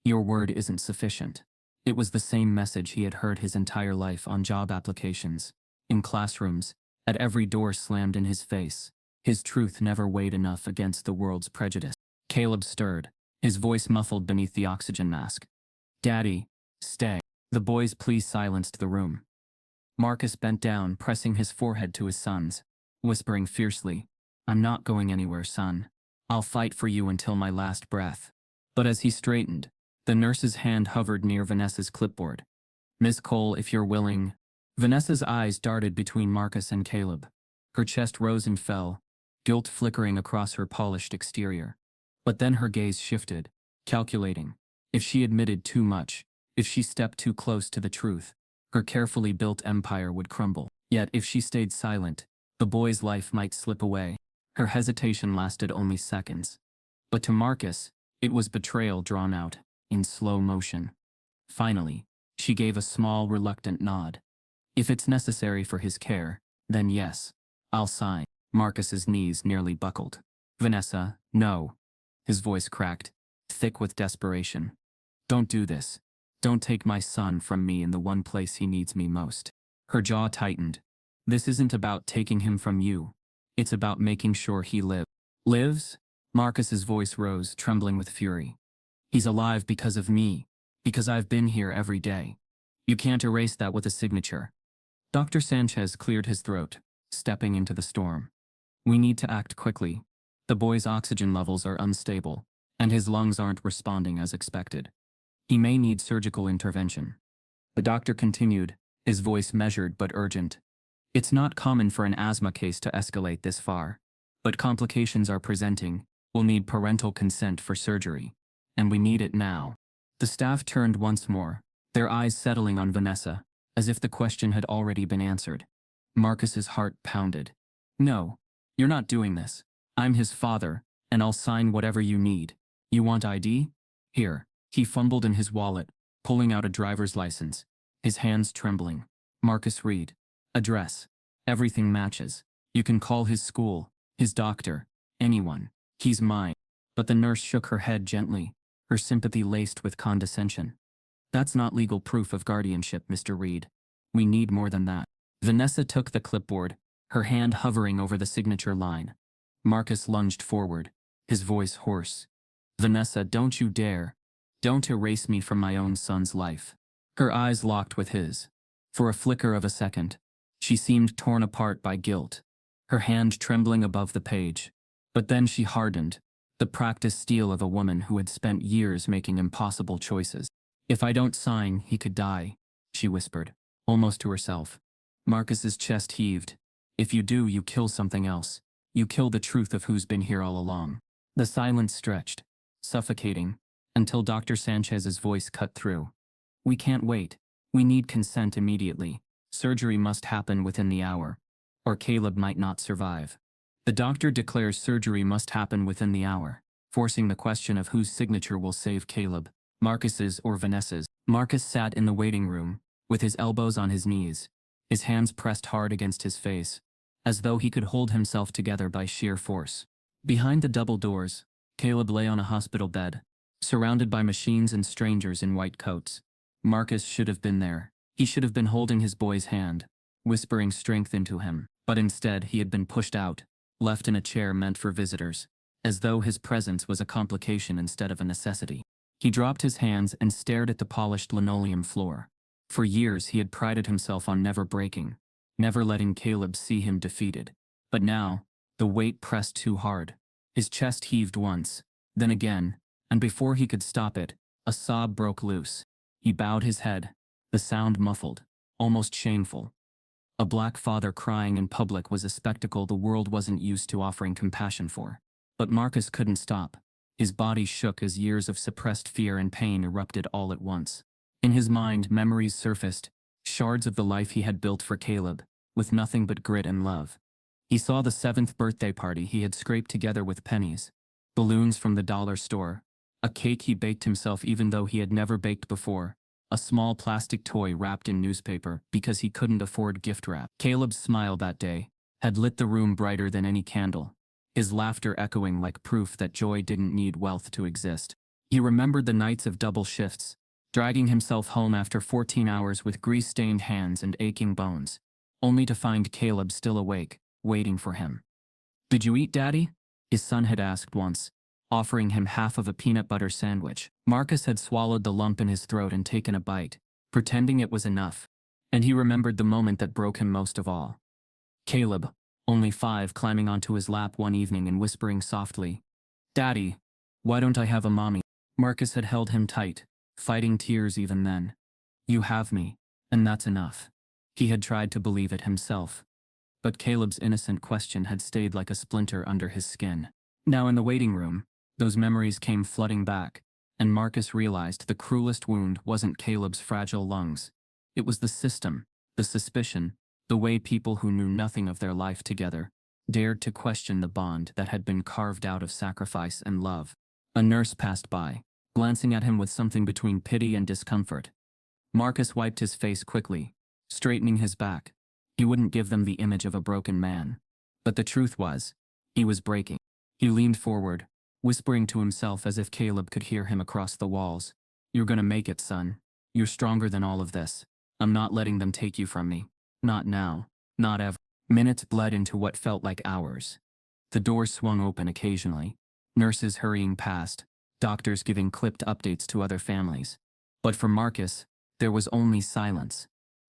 Your word isn't sufficient. It was the same message he had heard his entire life on job applications, in classrooms, at every door slammed in his face. His truth never weighed enough against the world's prejudice. Caleb stirred, his voice muffled beneath the oxygen mask. "Daddy, stay." The boy's plea silenced the room. Marcus bent down, pressing his forehead to his son's, whispering fiercely, "I'm not going anywhere, son. I'll fight for you until my last breath. But as he straightened, the nurse's hand hovered near Vanessa's clipboard. Miss Cole, if you're willing. Vanessa's eyes darted between Marcus and Caleb. Her chest rose and fell, guilt flickering across her polished exterior. But then her gaze shifted, calculating. If she admitted too much, if she stepped too close to the truth, her carefully built empire would crumble. Yet if she stayed silent, the boy's life might slip away. Her hesitation lasted only seconds. But to Marcus, it was betrayal drawn out, in slow motion. Finally, she gave a small, reluctant nod. If it's necessary for his care, then yes, I'll sign. Marcus's knees nearly buckled. Vanessa, no. His voice cracked, thick with desperation. Don't do this. Don't take my son from me in the one place he needs me most. Her jaw tightened. This isn't about taking him from you. It's about making sure he lives. Lives? Marcus's voice rose, trembling with fury. He's alive because of me, because I've been here every day. You can't erase that with a signature. Dr. Sanchez cleared his throat, stepping into the storm. We need to act quickly. The boy's oxygen levels are unstable, and his lungs aren't responding as expected. He may need surgical intervention. The doctor continued, his voice measured but urgent. It's not common for an asthma case to escalate this far, but complications are presenting. We'll need parental consent for surgery, and we need it now. The staff turned once more, their eyes settling on Vanessa, as if the question had already been answered. Marcus's heart pounded. No, you're not doing this. I'm his father, and I'll sign whatever you need. You want ID? Here. He fumbled in his wallet, pulling out a driver's license, his hands trembling. Marcus Reed. Address. Everything matches. You can call his school, his doctor, anyone. He's mine. But the nurse shook her head gently, her sympathy laced with condescension. That's not legal proof of guardianship, Mr. Reed. We need more than that. Vanessa took the clipboard, her hand hovering over the signature line. Marcus lunged forward, his voice hoarse. Vanessa, don't you dare. Don't erase me from my own son's life. Her eyes locked with his. For a flicker of a second, she seemed torn apart by guilt, her hand trembling above the page. But then she hardened, the practiced steel of a woman who had spent years making impossible choices. If I don't sign, he could die, she whispered, almost to herself. Marcus's chest heaved. If you do, you kill something else. You kill the truth of who's been here all along. The silence stretched, suffocating, until Dr. Sanchez's voice cut through. We can't wait. We need consent immediately. Surgery must happen within the hour, or Caleb might not survive. The doctor declares surgery must happen within the hour, forcing the question of whose signature will save Caleb, Marcus's or Vanessa's. Marcus sat in the waiting room, with his elbows on his knees, his hands pressed hard against his face, as though he could hold himself together by sheer force. Behind the double doors, Caleb lay on a hospital bed, surrounded by machines and strangers in white coats. Marcus should have been there. He should have been holding his boy's hand, whispering strength into him, but instead he had been pushed out, left in a chair meant for visitors, as though his presence was a complication instead of a necessity. He dropped his hands and stared at the polished linoleum floor. For years he had prided himself on never breaking, never letting Caleb see him defeated. But now, the weight pressed too hard. His chest heaved once, then again, and before he could stop it, a sob broke loose. He bowed his head, the sound muffled, almost shameful. A black father crying in public was a spectacle the world wasn't used to offering compassion for. But Marcus couldn't stop. His body shook as years of suppressed fear and pain erupted all at once. In his mind, memories surfaced, shards of the life he had built for Caleb, with nothing but grit and love. He saw the 7th birthday party he had scraped together with pennies, balloons from the dollar store, a cake he baked himself even though he had never baked before, a small plastic toy wrapped in newspaper because he couldn't afford gift wrap. Caleb's smile that day had lit the room brighter than any candle, his laughter echoing like proof that joy didn't need wealth to exist. He remembered the nights of double shifts, dragging himself home after 14 hours with grease-stained hands and aching bones, only to find Caleb still awake, waiting for him. "Did you eat, Daddy?" his son had asked once, offering him half of a peanut butter sandwich. Marcus had swallowed the lump in his throat and taken a bite, pretending it was enough, and he remembered the moment that broke him most of all. Caleb, only 5, climbing onto his lap one evening and whispering softly, "Daddy, why don't I have a mommy?" Marcus had held him tight, fighting tears even then. "You have me, and that's enough." He had tried to believe it himself. But Caleb's innocent question had stayed like a splinter under his skin. Now in the waiting room, those memories came flooding back, and Marcus realized the cruelest wound wasn't Caleb's fragile lungs. It was the system, the suspicion, the way people who knew nothing of their life together dared to question the bond that had been carved out of sacrifice and love. A nurse passed by, glancing at him with something between pity and discomfort. Marcus wiped his face quickly, straightening his back. He wouldn't give them the image of a broken man. But the truth was, he was breaking. He leaned forward, whispering to himself as if Caleb could hear him across the walls. "You're gonna make it, son. You're stronger than all of this. I'm not letting them take you from me. Not now. Not ever." Minutes bled into what felt like hours. The doors swung open occasionally, nurses hurrying past, doctors giving clipped updates to other families. But for Marcus, there was only silence.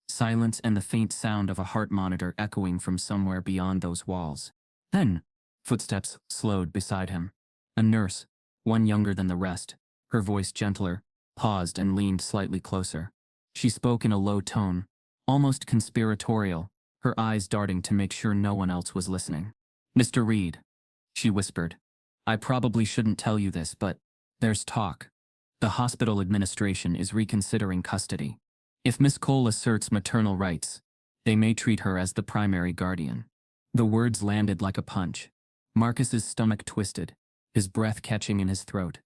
Silence and the faint sound of a heart monitor echoing from somewhere beyond those walls. Then, footsteps slowed beside him. A nurse, one younger than the rest, her voice gentler, paused and leaned slightly closer. She spoke in a low tone, almost conspiratorial, her eyes darting to make sure no one else was listening. "Mr. Reed," she whispered, "I probably shouldn't tell you this, but there's talk. The hospital administration is reconsidering custody. If Miss Cole asserts maternal rights, they may treat her as the primary guardian." The words landed like a punch. Marcus's stomach twisted, his breath catching in his throat.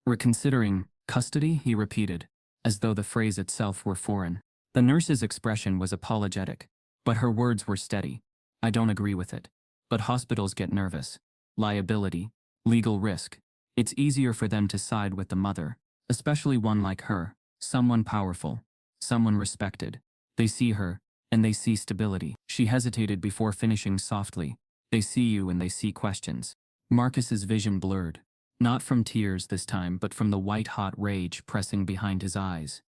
"Reconsidering custody?" he repeated, as though the phrase itself were foreign. The nurse's expression was apologetic, but her words were steady. "I don't agree with it. But hospitals get nervous. Liability, legal risk. It's easier for them to side with the mother, especially one like her, someone powerful, someone respected. They see her, and they see stability." She hesitated before finishing softly. "They see you and they see questions." Marcus's vision blurred, not from tears this time but from the white-hot rage pressing behind his eyes.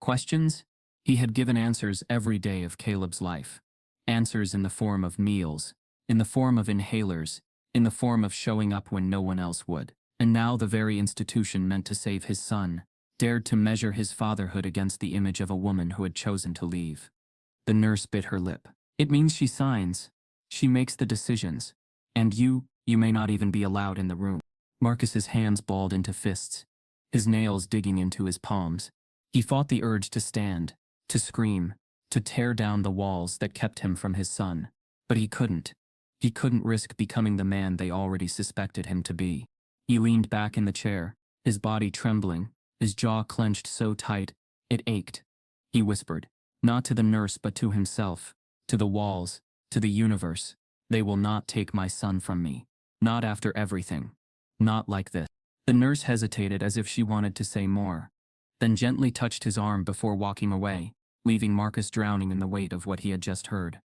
Questions? He had given answers every day of Caleb's life. Answers in the form of meals, in the form of inhalers, in the form of showing up when no one else would. And now the very institution meant to save his son dared to measure his fatherhood against the image of a woman who had chosen to leave. The nurse bit her lip. "It means she signs. She makes the decisions. And you may not even be allowed in the room." Marcus's hands balled into fists, his nails digging into his palms. He fought the urge to stand, to scream, to tear down the walls that kept him from his son. But he couldn't. He couldn't risk becoming the man they already suspected him to be. He leaned back in the chair, his body trembling, his jaw clenched so tight, it ached. He whispered, not to the nurse but to himself, to the walls, to the universe, "They will not take my son from me. Not after everything. Not like this." The nurse hesitated as if she wanted to say more, then gently touched his arm before walking away, leaving Marcus drowning in the weight of what he had just heard.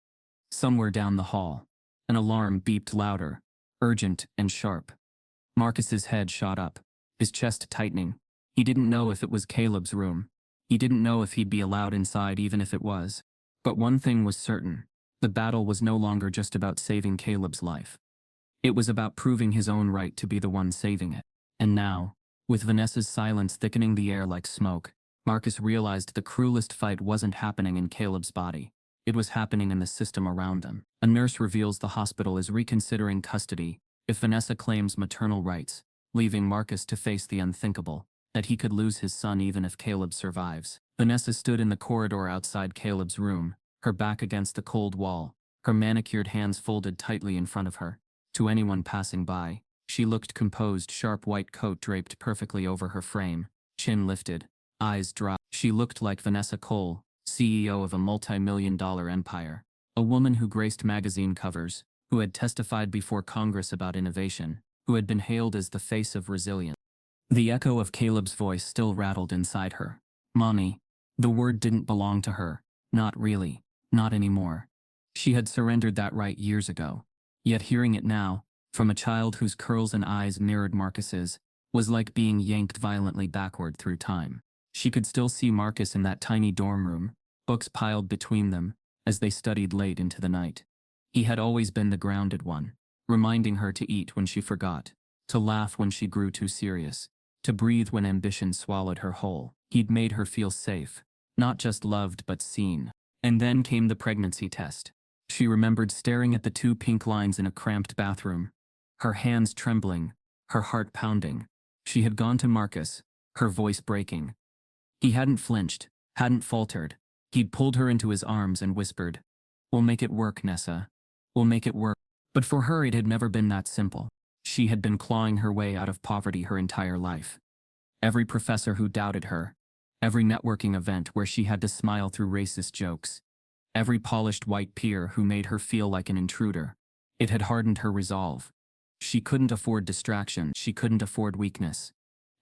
Somewhere down the hall, an alarm beeped louder, urgent and sharp. Marcus's head shot up, his chest tightening. He didn't know if it was Caleb's room. He didn't know if he'd be allowed inside even if it was. But one thing was certain. The battle was no longer just about saving Caleb's life. It was about proving his own right to be the one saving it. And now, with Vanessa's silence thickening the air like smoke, Marcus realized the cruelest fight wasn't happening in Caleb's body. It was happening in the system around them. A nurse reveals the hospital is reconsidering custody if Vanessa claims maternal rights, leaving Marcus to face the unthinkable, that he could lose his son even if Caleb survives. Vanessa stood in the corridor outside Caleb's room, her back against the cold wall, her manicured hands folded tightly in front of her. To anyone passing by, she looked composed, sharp white coat draped perfectly over her frame, chin lifted, eyes dry. She looked like Vanessa Cole, CEO of a multi-million-dollar empire, a woman who graced magazine covers, who had testified before Congress about innovation, who had been hailed as the face of resilience. The echo of Caleb's voice still rattled inside her. Mommy. The word didn't belong to her. Not really. Not anymore. She had surrendered that right years ago. Yet hearing it now, from a child whose curls and eyes mirrored Marcus's, was like being yanked violently backward through time. She could still see Marcus in that tiny dorm room, books piled between them, as they studied late into the night. He had always been the grounded one, reminding her to eat when she forgot, to laugh when she grew too serious, to breathe when ambition swallowed her whole. He'd made her feel safe, not just loved but seen. And then came the pregnancy test. She remembered staring at the 2 pink lines in a cramped bathroom, her hands trembling, her heart pounding. She had gone to Marcus, her voice breaking. He hadn't flinched, hadn't faltered. He'd pulled her into his arms and whispered, "We'll make it work, Nessa. We'll make it work." But for her it had never been that simple. She had been clawing her way out of poverty her entire life. Every professor who doubted her, every networking event where she had to smile through racist jokes, every polished white peer who made her feel like an intruder. It had hardened her resolve. She couldn't afford distraction, she couldn't afford weakness.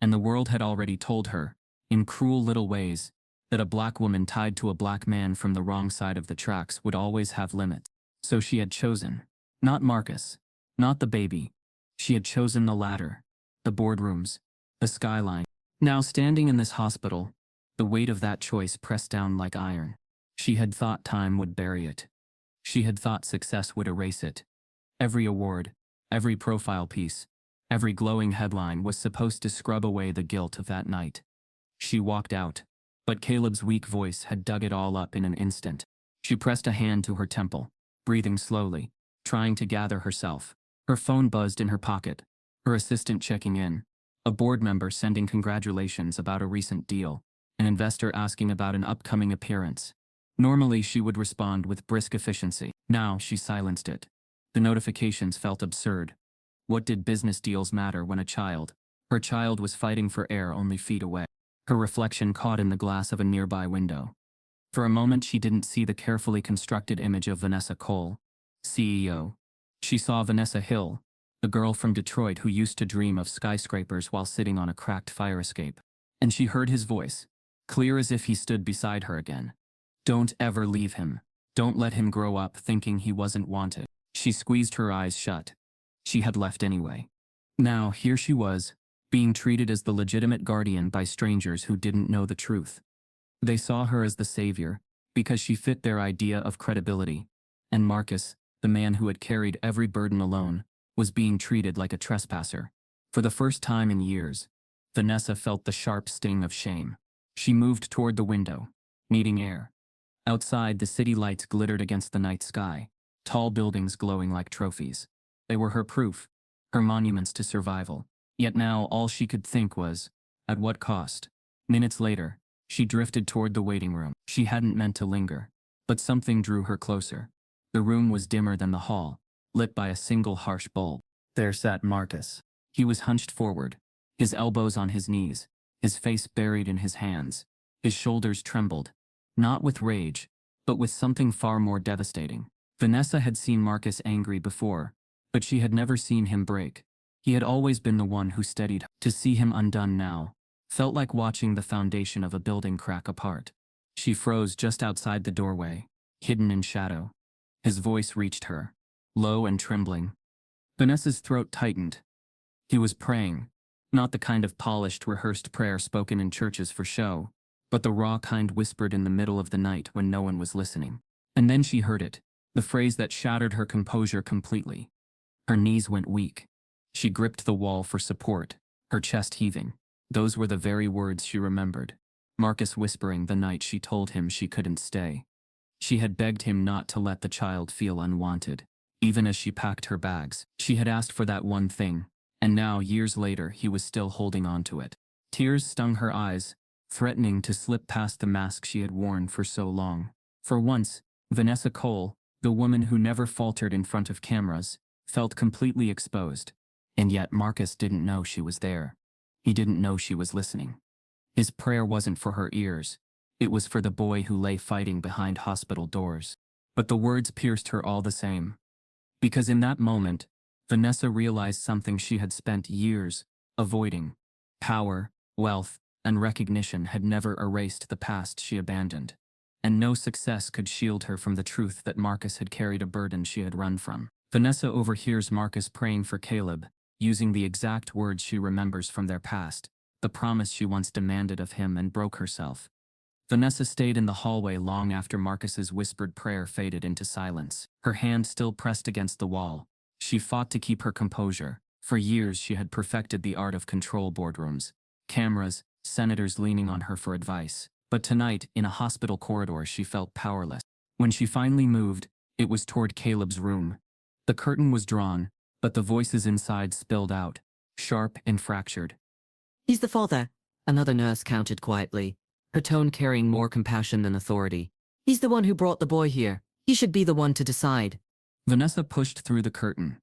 And the world had already told her, in cruel little ways, that a black woman tied to a black man from the wrong side of the tracks would always have limits. So she had chosen. Not Marcus. Not the baby. She had chosen the latter. The boardrooms. The skyline. Now standing in this hospital, the weight of that choice pressed down like iron. She had thought time would bury it. She had thought success would erase it. Every award, every profile piece, every glowing headline was supposed to scrub away the guilt of that night. She walked out, but Caleb's weak voice had dug it all up in an instant. She pressed a hand to her temple, breathing slowly, trying to gather herself. Her phone buzzed in her pocket, her assistant checking in, a board member sending congratulations about a recent deal, an investor asking about an upcoming appearance. Normally she would respond with brisk efficiency. Now she silenced it. The notifications felt absurd. What did business deals matter when her child was fighting for air only feet away? Her reflection caught in the glass of a nearby window. For a moment she didn't see the carefully constructed image of Vanessa Cole, CEO. She saw Vanessa Hill, the girl from Detroit who used to dream of skyscrapers while sitting on a cracked fire escape. And she heard his voice, clear as if he stood beside her again. "Don't ever leave him. Don't let him grow up thinking he wasn't wanted." She squeezed her eyes shut. She had left anyway. Now here she was, being treated as the legitimate guardian by strangers who didn't know the truth. They saw her as the savior, because she fit their idea of credibility. And Marcus, the man who had carried every burden alone, was being treated like a trespasser. For the first time in years, Vanessa felt the sharp sting of shame. She moved toward the window, needing air. Outside, the city lights glittered against the night sky, tall buildings glowing like trophies. They were her proof, her monuments to survival. Yet now all she could think was, at what cost? Minutes later, she drifted toward the waiting room. She hadn't meant to linger, but something drew her closer. The room was dimmer than the hall, lit by a single harsh bulb. There sat Marcus. He was hunched forward, his elbows on his knees, his face buried in his hands. His shoulders trembled, not with rage, but with something far more devastating. Vanessa had seen Marcus angry before, but she had never seen him break. He had always been the one who steadied her. To see him undone now felt like watching the foundation of a building crack apart. She froze just outside the doorway, hidden in shadow. His voice reached her, low and trembling. Vanessa's throat tightened. He was praying, not the kind of polished, rehearsed prayer spoken in churches for show, but the raw kind whispered in the middle of the night when no one was listening. And then she heard it, the phrase that shattered her composure completely. Her knees went weak. She gripped the wall for support, her chest heaving. Those were the very words she remembered. Marcus whispering the night she told him she couldn't stay. She had begged him not to let the child feel unwanted. Even as she packed her bags, she had asked for that one thing, and now, years later, he was still holding on to it. Tears stung her eyes, threatening to slip past the mask she had worn for so long. For once, Vanessa Cole, the woman who never faltered in front of cameras, felt completely exposed. And yet Marcus didn't know she was there. He didn't know she was listening. His prayer wasn't for her ears. It was for the boy who lay fighting behind hospital doors. But the words pierced her all the same. Because in that moment, Vanessa realized something she had spent years avoiding. Power, wealth, and recognition had never erased the past she abandoned. And no success could shield her from the truth that Marcus had carried a burden she had run from. Vanessa overhears Marcus praying for Caleb, using the exact words she remembers from their past, the promise she once demanded of him and broke herself. Vanessa stayed in the hallway long after Marcus's whispered prayer faded into silence. Her hand still pressed against the wall. She fought to keep her composure, For years she had perfected the art of control boardrooms, cameras, senators leaning on her for advice. But tonight, in a hospital corridor, she felt powerless. When she finally moved, it was toward Caleb's room. The curtain was drawn, but the voices inside spilled out, sharp and fractured. He's the father, another nurse counted quietly, her tone carrying more compassion than authority. He's the one who brought the boy here. He should be the one to decide. Vanessa pushed through the curtain.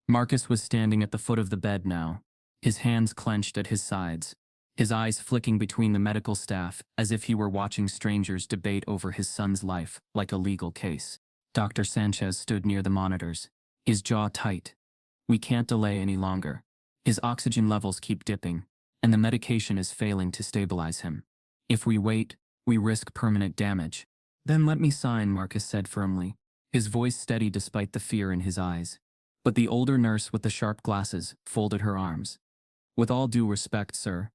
Marcus was standing at the foot of the bed now, his hands clenched at his sides, his eyes flicking between the medical staff as if he were watching strangers debate over his son's life like a legal case. Dr. Sanchez stood near the monitors, his jaw tight. We can't delay any longer. His oxygen levels keep dipping, and the medication is failing to stabilize him. If we wait, we risk permanent damage. Then let me sign, Marcus said firmly, his voice steady despite the fear in his eyes. But the older nurse with the sharp glasses folded her arms. With all due respect, sir,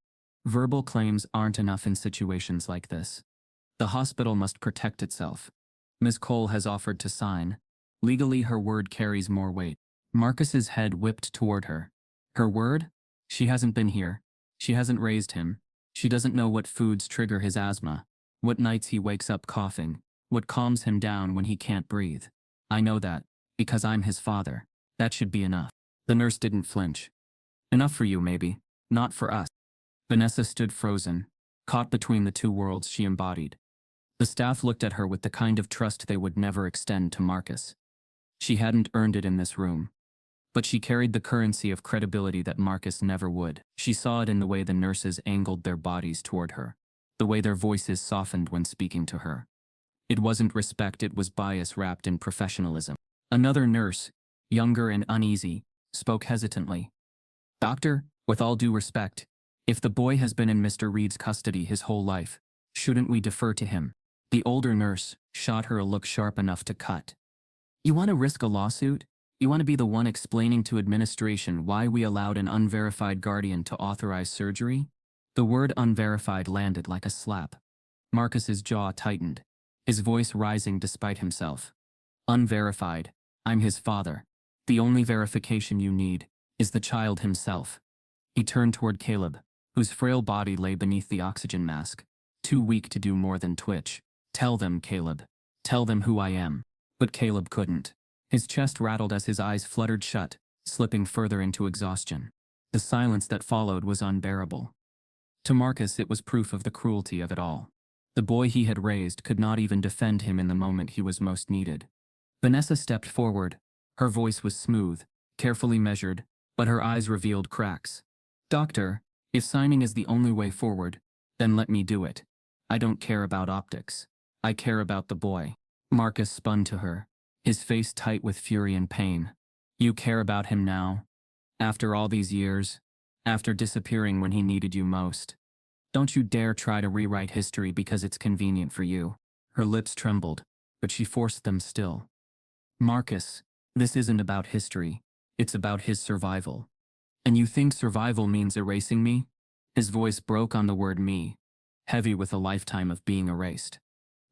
verbal claims aren't enough in situations like this. The hospital must protect itself. Ms. Cole has offered to sign. Legally, her word carries more weight. Marcus's head whipped toward her. Her word? She hasn't been here. She hasn't raised him. She doesn't know what foods trigger his asthma, what nights he wakes up coughing, what calms him down when he can't breathe. I know that, because I'm his father. That should be enough. The nurse didn't flinch. Enough for you, maybe. Not for us. Vanessa stood frozen, caught between the two worlds she embodied. The staff looked at her with the kind of trust they would never extend to Marcus. She hadn't earned it in this room. But she carried the currency of credibility that Marcus never would. She saw it in the way the nurses angled their bodies toward her, the way their voices softened when speaking to her. It wasn't respect, it was bias wrapped in professionalism. Another nurse, younger and uneasy, spoke hesitantly. Doctor, with all due respect, if the boy has been in Mr. Reed's custody his whole life, shouldn't we defer to him? The older nurse shot her a look sharp enough to cut. You want to risk a lawsuit? You want to be the one explaining to administration why we allowed an unverified guardian to authorize surgery? The word unverified landed like a slap. Marcus's jaw tightened, his voice rising despite himself. Unverified. I'm his father. The only verification you need is the child himself. He turned toward Caleb, whose frail body lay beneath the oxygen mask, too weak to do more than twitch. Tell them, Caleb. Tell them who I am. But Caleb couldn't. His chest rattled as his eyes fluttered shut, slipping further into exhaustion. The silence that followed was unbearable. To Marcus, it was proof of the cruelty of it all. The boy he had raised could not even defend him in the moment he was most needed. Vanessa stepped forward. Her voice was smooth, carefully measured, but her eyes revealed cracks. Doctor, if signing is the only way forward, then let me do it. I don't care about optics. I care about the boy. Marcus spun to her, his face tight with fury and pain. You care about him now? After all these years? After disappearing when he needed you most? Don't you dare try to rewrite history because it's convenient for you. Her lips trembled, but she forced them still. Marcus, this isn't about history. It's about his survival. And you think survival means erasing me? His voice broke on the word me, heavy with a lifetime of being erased.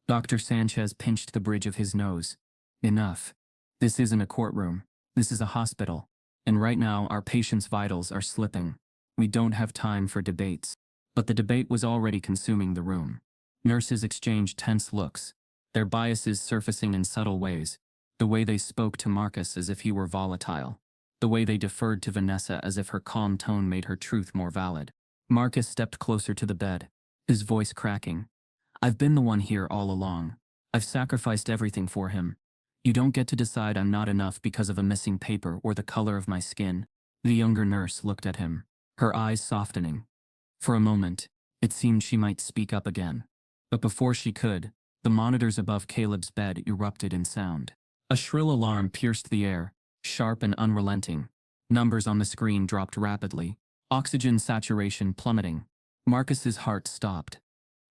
Dr. Sanchez pinched the bridge of his nose. Enough. This isn't a courtroom. This is a hospital. And right now our patient's vitals are slipping. We don't have time for debates. But the debate was already consuming the room. Nurses exchanged tense looks, their biases surfacing in subtle ways. The way they spoke to Marcus as if he were volatile. The way they deferred to Vanessa as if her calm tone made her truth more valid. Marcus stepped closer to the bed, his voice cracking. I've been the one here all along. I've sacrificed everything for him. You don't get to decide I'm not enough because of a missing paper or the color of my skin. The younger nurse looked at him, her eyes softening. For a moment, it seemed she might speak up again. But before she could, the monitors above Caleb's bed erupted in sound. A shrill alarm pierced the air, sharp and unrelenting. Numbers on the screen dropped rapidly, oxygen saturation plummeting. Marcus's heart stopped.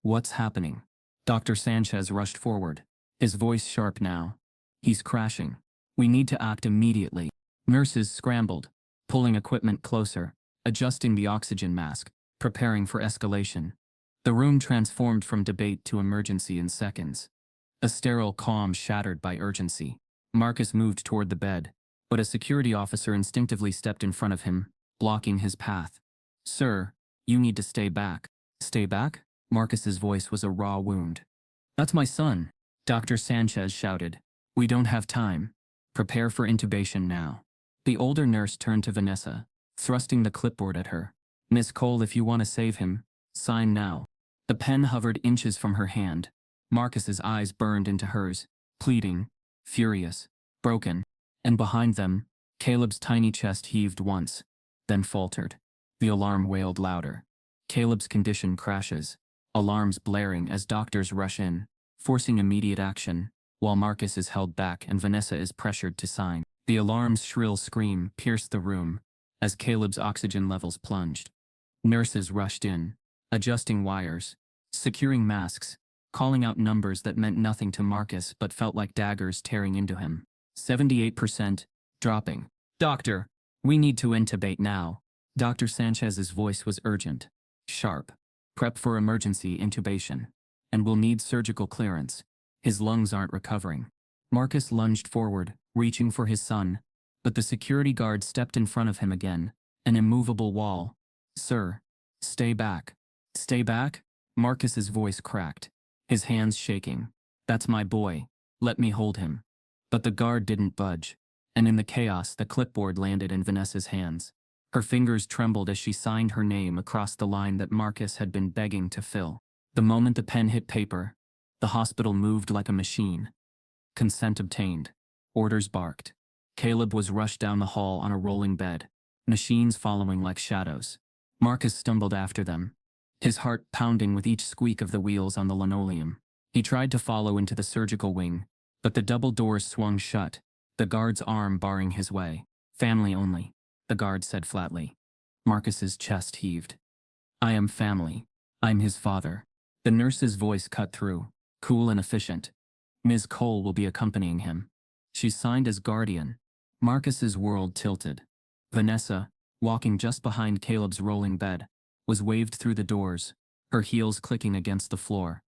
What's happening? Dr. Sanchez rushed forward, his voice sharp now. He's crashing. We need to act immediately. Nurses scrambled, pulling equipment closer, adjusting the oxygen mask, preparing for escalation. The room transformed from debate to emergency in seconds. A sterile calm shattered by urgency. Marcus moved toward the bed, but a security officer instinctively stepped in front of him, blocking his path. "Sir, you need to stay back." "Stay back?" Marcus's voice was a raw wound. "That's my son," Dr. Sanchez shouted. "We don't have time. Prepare for intubation now." The older nurse turned to Vanessa, thrusting the clipboard at her. "Miss Cole, if you want to save him, sign now." The pen hovered inches from her hand. Marcus's eyes burned into hers, pleading, furious, broken. And behind them, Caleb's tiny chest heaved once, then faltered. The alarm wailed louder. Caleb's condition crashes, alarms blaring as doctors rush in, forcing immediate action, while Marcus is held back and Vanessa is pressured to sign. The alarm's shrill scream pierced the room as Caleb's oxygen levels plunged. Nurses rushed in, adjusting wires, securing masks, calling out numbers that meant nothing to Marcus but felt like daggers tearing into him. 78%, dropping. "Doctor, we need to intubate now." Dr. Sanchez's voice was urgent, sharp. "Prep for emergency intubation. And we'll need surgical clearance. His lungs aren't recovering." Marcus lunged forward, reaching for his son, but the security guard stepped in front of him again, an immovable wall. "Sir, stay back." "Stay back?" Marcus's voice cracked, his hands shaking. "That's my boy. Let me hold him." But the guard didn't budge, and in the chaos the clipboard landed in Vanessa's hands. Her fingers trembled as she signed her name across the line that Marcus had been begging to fill. The moment the pen hit paper, the hospital moved like a machine. Consent obtained. Orders barked. Caleb was rushed down the hall on a rolling bed, machines following like shadows. Marcus stumbled after them, his heart pounding with each squeak of the wheels on the linoleum. He tried to follow into the surgical wing, but the double doors swung shut, the guard's arm barring his way. "Family only," the guard said flatly. Marcus's chest heaved. "I am family. I'm his father." The nurse's voice cut through, cool and efficient. "Ms. Cole will be accompanying him. She's signed as guardian." Marcus's world tilted. Vanessa, walking just behind Caleb's rolling bed, was waved through the doors, her heels clicking against the floor.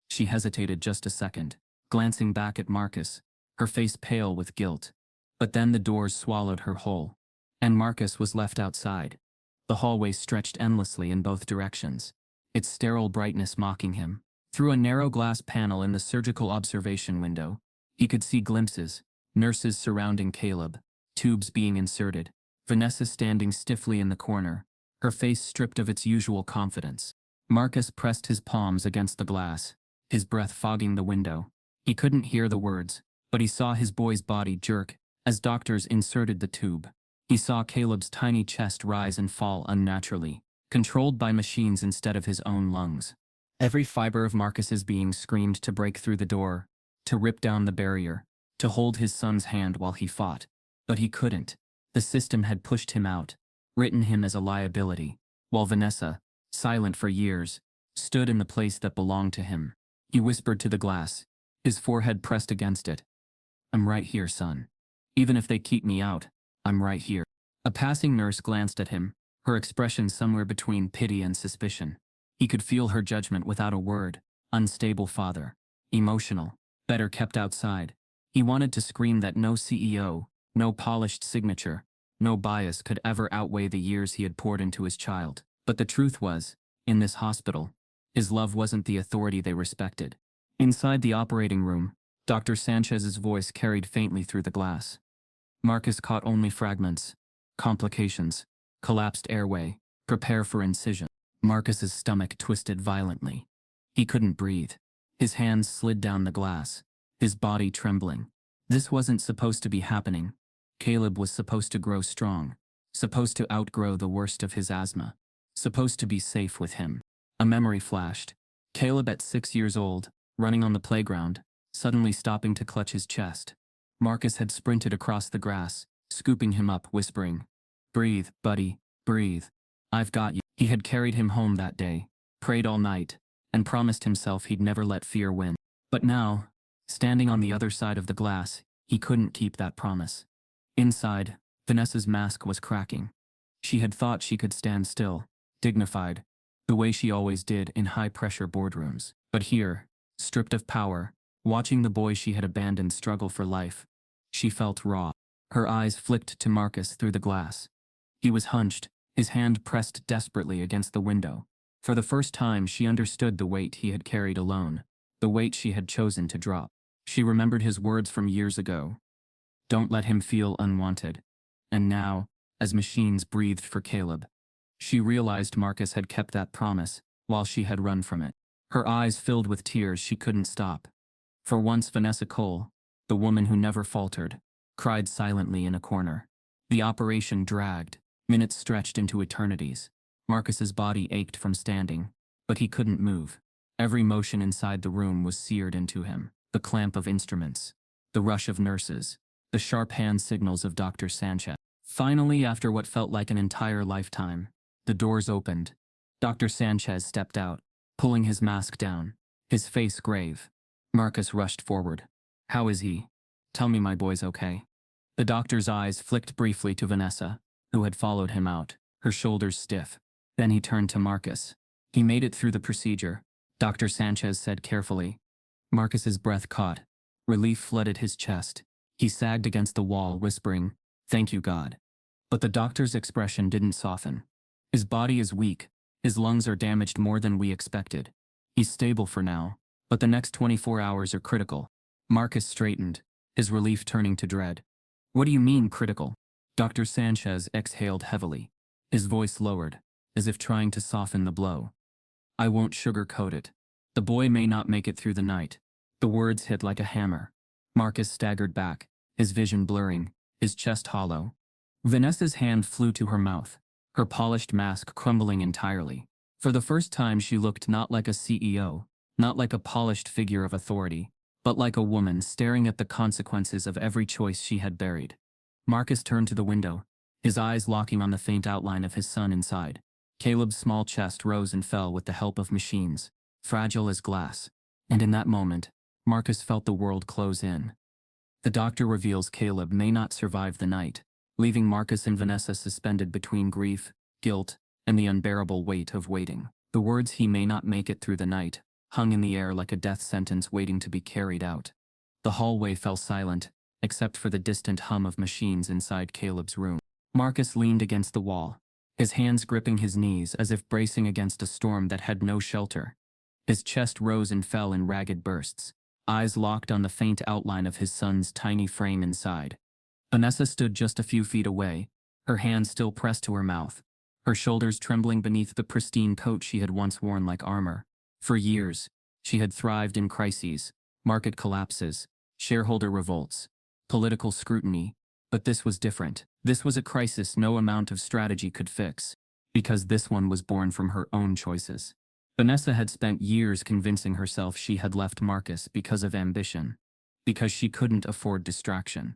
She hesitated just a second, glancing back at Marcus, her face pale with guilt. But then the doors swallowed her whole, and Marcus was left outside. The hallway stretched endlessly in both directions, its sterile brightness mocking him. Through a narrow glass panel in the surgical observation window, he could see glimpses, nurses surrounding Caleb, tubes being inserted, Vanessa standing stiffly in the corner, her face stripped of its usual confidence. Marcus pressed his palms against the glass, his breath fogging the window. He couldn't hear the words, but he saw his boy's body jerk as doctors inserted the tube. He saw Caleb's tiny chest rise and fall unnaturally, controlled by machines instead of his own lungs. Every fiber of Marcus's being screamed to break through the door, to rip down the barrier, to hold his son's hand while he fought. But he couldn't. The system had pushed him out, written him as a liability, while Vanessa, silent for years, stood in the place that belonged to him. He whispered to the glass, his forehead pressed against it. "I'm right here, son. Even if they keep me out, I'm right here." A passing nurse glanced at him, her expression somewhere between pity and suspicion. He could feel her judgment without a word. Unstable father. Emotional. Better kept outside. He wanted to scream that no CEO, no polished signature, no bias could ever outweigh the years he had poured into his child. But the truth was, in this hospital, his love wasn't the authority they respected. Inside the operating room, Dr. Sanchez's voice carried faintly through the glass. Marcus caught only fragments. Complications. Collapsed airway. Prepare for incision. Marcus's stomach twisted violently. He couldn't breathe. His hands slid down the glass, his body trembling. This wasn't supposed to be happening. Caleb was supposed to grow strong, supposed to outgrow the worst of his asthma, supposed to be safe with him. A memory flashed. Caleb at 6 years old, running on the playground, suddenly stopping to clutch his chest. Marcus had sprinted across the grass, scooping him up, whispering, "Breathe, buddy, breathe. I've got you." He had carried him home that day, prayed all night, and promised himself he'd never let fear win. But now, standing on the other side of the glass, he couldn't keep that promise. Inside, Vanessa's mask was cracking. She had thought she could stand still, dignified, the way she always did in high-pressure boardrooms. But here, stripped of power, watching the boy she had abandoned struggle for life, she felt raw. Her eyes flicked to Marcus through the glass. He was hunched, his hand pressed desperately against the window. For the first time, she understood the weight he had carried alone, the weight she had chosen to drop. She remembered his words from years ago. Don't let him feel unwanted. And now, as machines breathed for Caleb, she realized Marcus had kept that promise, while she had run from it. Her eyes filled with tears she couldn't stop. For once Vanessa Cole, the woman who never faltered, cried silently in a corner. The operation dragged, minutes stretched into eternities. Marcus's body ached from standing, but he couldn't move. Every motion inside the room was seared into him. The clamp of instruments, the rush of nurses, the sharp hand signals of Dr. Sanchez. Finally, after what felt like an entire lifetime, the doors opened. Dr. Sanchez stepped out, pulling his mask down, his face grave. Marcus rushed forward. How is he? Tell me my boy's okay. The doctor's eyes flicked briefly to Vanessa, who had followed him out, her shoulders stiff. Then he turned to Marcus. He made it through the procedure, Dr. Sanchez said carefully. Marcus's breath caught. Relief flooded his chest. He sagged against the wall, whispering, "Thank you, God." But the doctor's expression didn't soften. His body is weak. His lungs are damaged more than we expected. He's stable for now, but the next 24 hours are critical. Marcus straightened, his relief turning to dread. What do you mean, critical? Dr. Sanchez exhaled heavily. His voice lowered, as if trying to soften the blow. I won't sugarcoat it. The boy may not make it through the night. The words hit like a hammer. Marcus staggered back, his vision blurring, his chest hollow. Vanessa's hand flew to her mouth, her polished mask crumbling entirely. For the first time she looked not like a CEO, not like a polished figure of authority, but like a woman staring at the consequences of every choice she had buried. Marcus turned to the window, his eyes locking on the faint outline of his son inside. Caleb's small chest rose and fell with the help of machines, fragile as glass. And in that moment, Marcus felt the world close in. The doctor reveals Caleb may not survive the night, leaving Marcus and Vanessa suspended between grief, guilt, and the unbearable weight of waiting. The words "he may not make it through the night" hung in the air like a death sentence waiting to be carried out. The hallway fell silent, except for the distant hum of machines inside Caleb's room. Marcus leaned against the wall, his hands gripping his knees as if bracing against a storm that had no shelter. His chest rose and fell in ragged bursts, eyes locked on the faint outline of his son's tiny frame inside. Vanessa stood just a few feet away, her hand still pressed to her mouth, her shoulders trembling beneath the pristine coat she had once worn like armor. For years, she had thrived in crises, market collapses, shareholder revolts, political scrutiny, but this was different. This was a crisis no amount of strategy could fix, because this one was born from her own choices. Vanessa had spent years convincing herself she had left Marcus because of ambition, because she couldn't afford distraction.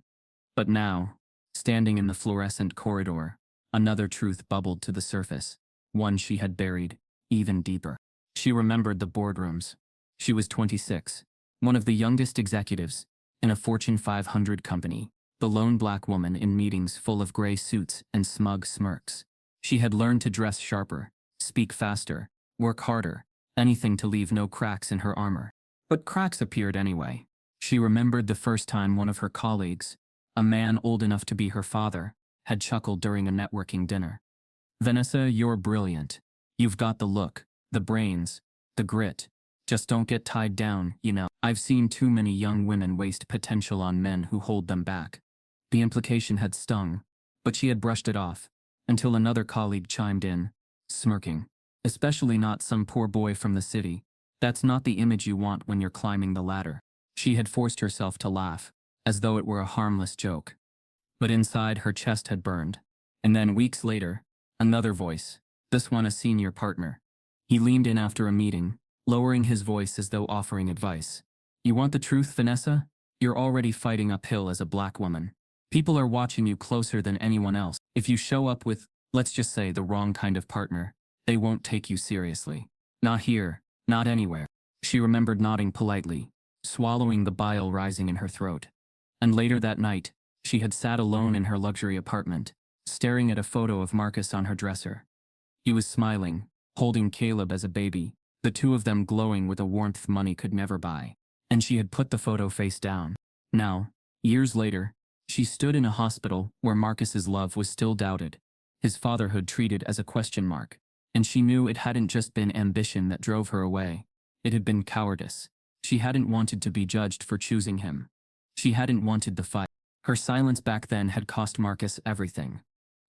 But now, standing in the fluorescent corridor, another truth bubbled to the surface, one she had buried even deeper. She remembered the boardrooms. She was 26, one of the youngest executives in a Fortune 500 company, the lone black woman in meetings full of gray suits and smug smirks. She had learned to dress sharper, speak faster, work harder, anything to leave no cracks in her armor. But cracks appeared anyway. She remembered the first time one of her colleagues, a man old enough to be her father, had chuckled during a networking dinner. Vanessa, you're brilliant. You've got the look, the brains, the grit. Just don't get tied down, you know. I've seen too many young women waste potential on men who hold them back. The implication had stung, but she had brushed it off, until another colleague chimed in, smirking. Especially not some poor boy from the city. That's not the image you want when you're climbing the ladder. She had forced herself to laugh, as though it were a harmless joke. But inside, her chest had burned. And then weeks later, another voice, this one a senior partner. He leaned in after a meeting, lowering his voice as though offering advice. You want the truth, Vanessa? You're already fighting uphill as a black woman. People are watching you closer than anyone else. If you show up with, let's just say, the wrong kind of partner, they won't take you seriously. Not here, not anywhere. She remembered nodding politely, swallowing the bile rising in her throat. And later that night, she had sat alone in her luxury apartment, staring at a photo of Marcus on her dresser. He was smiling, holding Caleb as a baby, the two of them glowing with a warmth money could never buy. And she had put the photo face down. Now, years later, She stood in a hospital where Marcus's love was still doubted, his fatherhood treated as a question mark, and she knew it hadn't just been ambition that drove her away. It had been cowardice. She hadn't wanted to be judged for choosing him. She hadn't wanted the fight. Her silence back then had cost Marcus everything,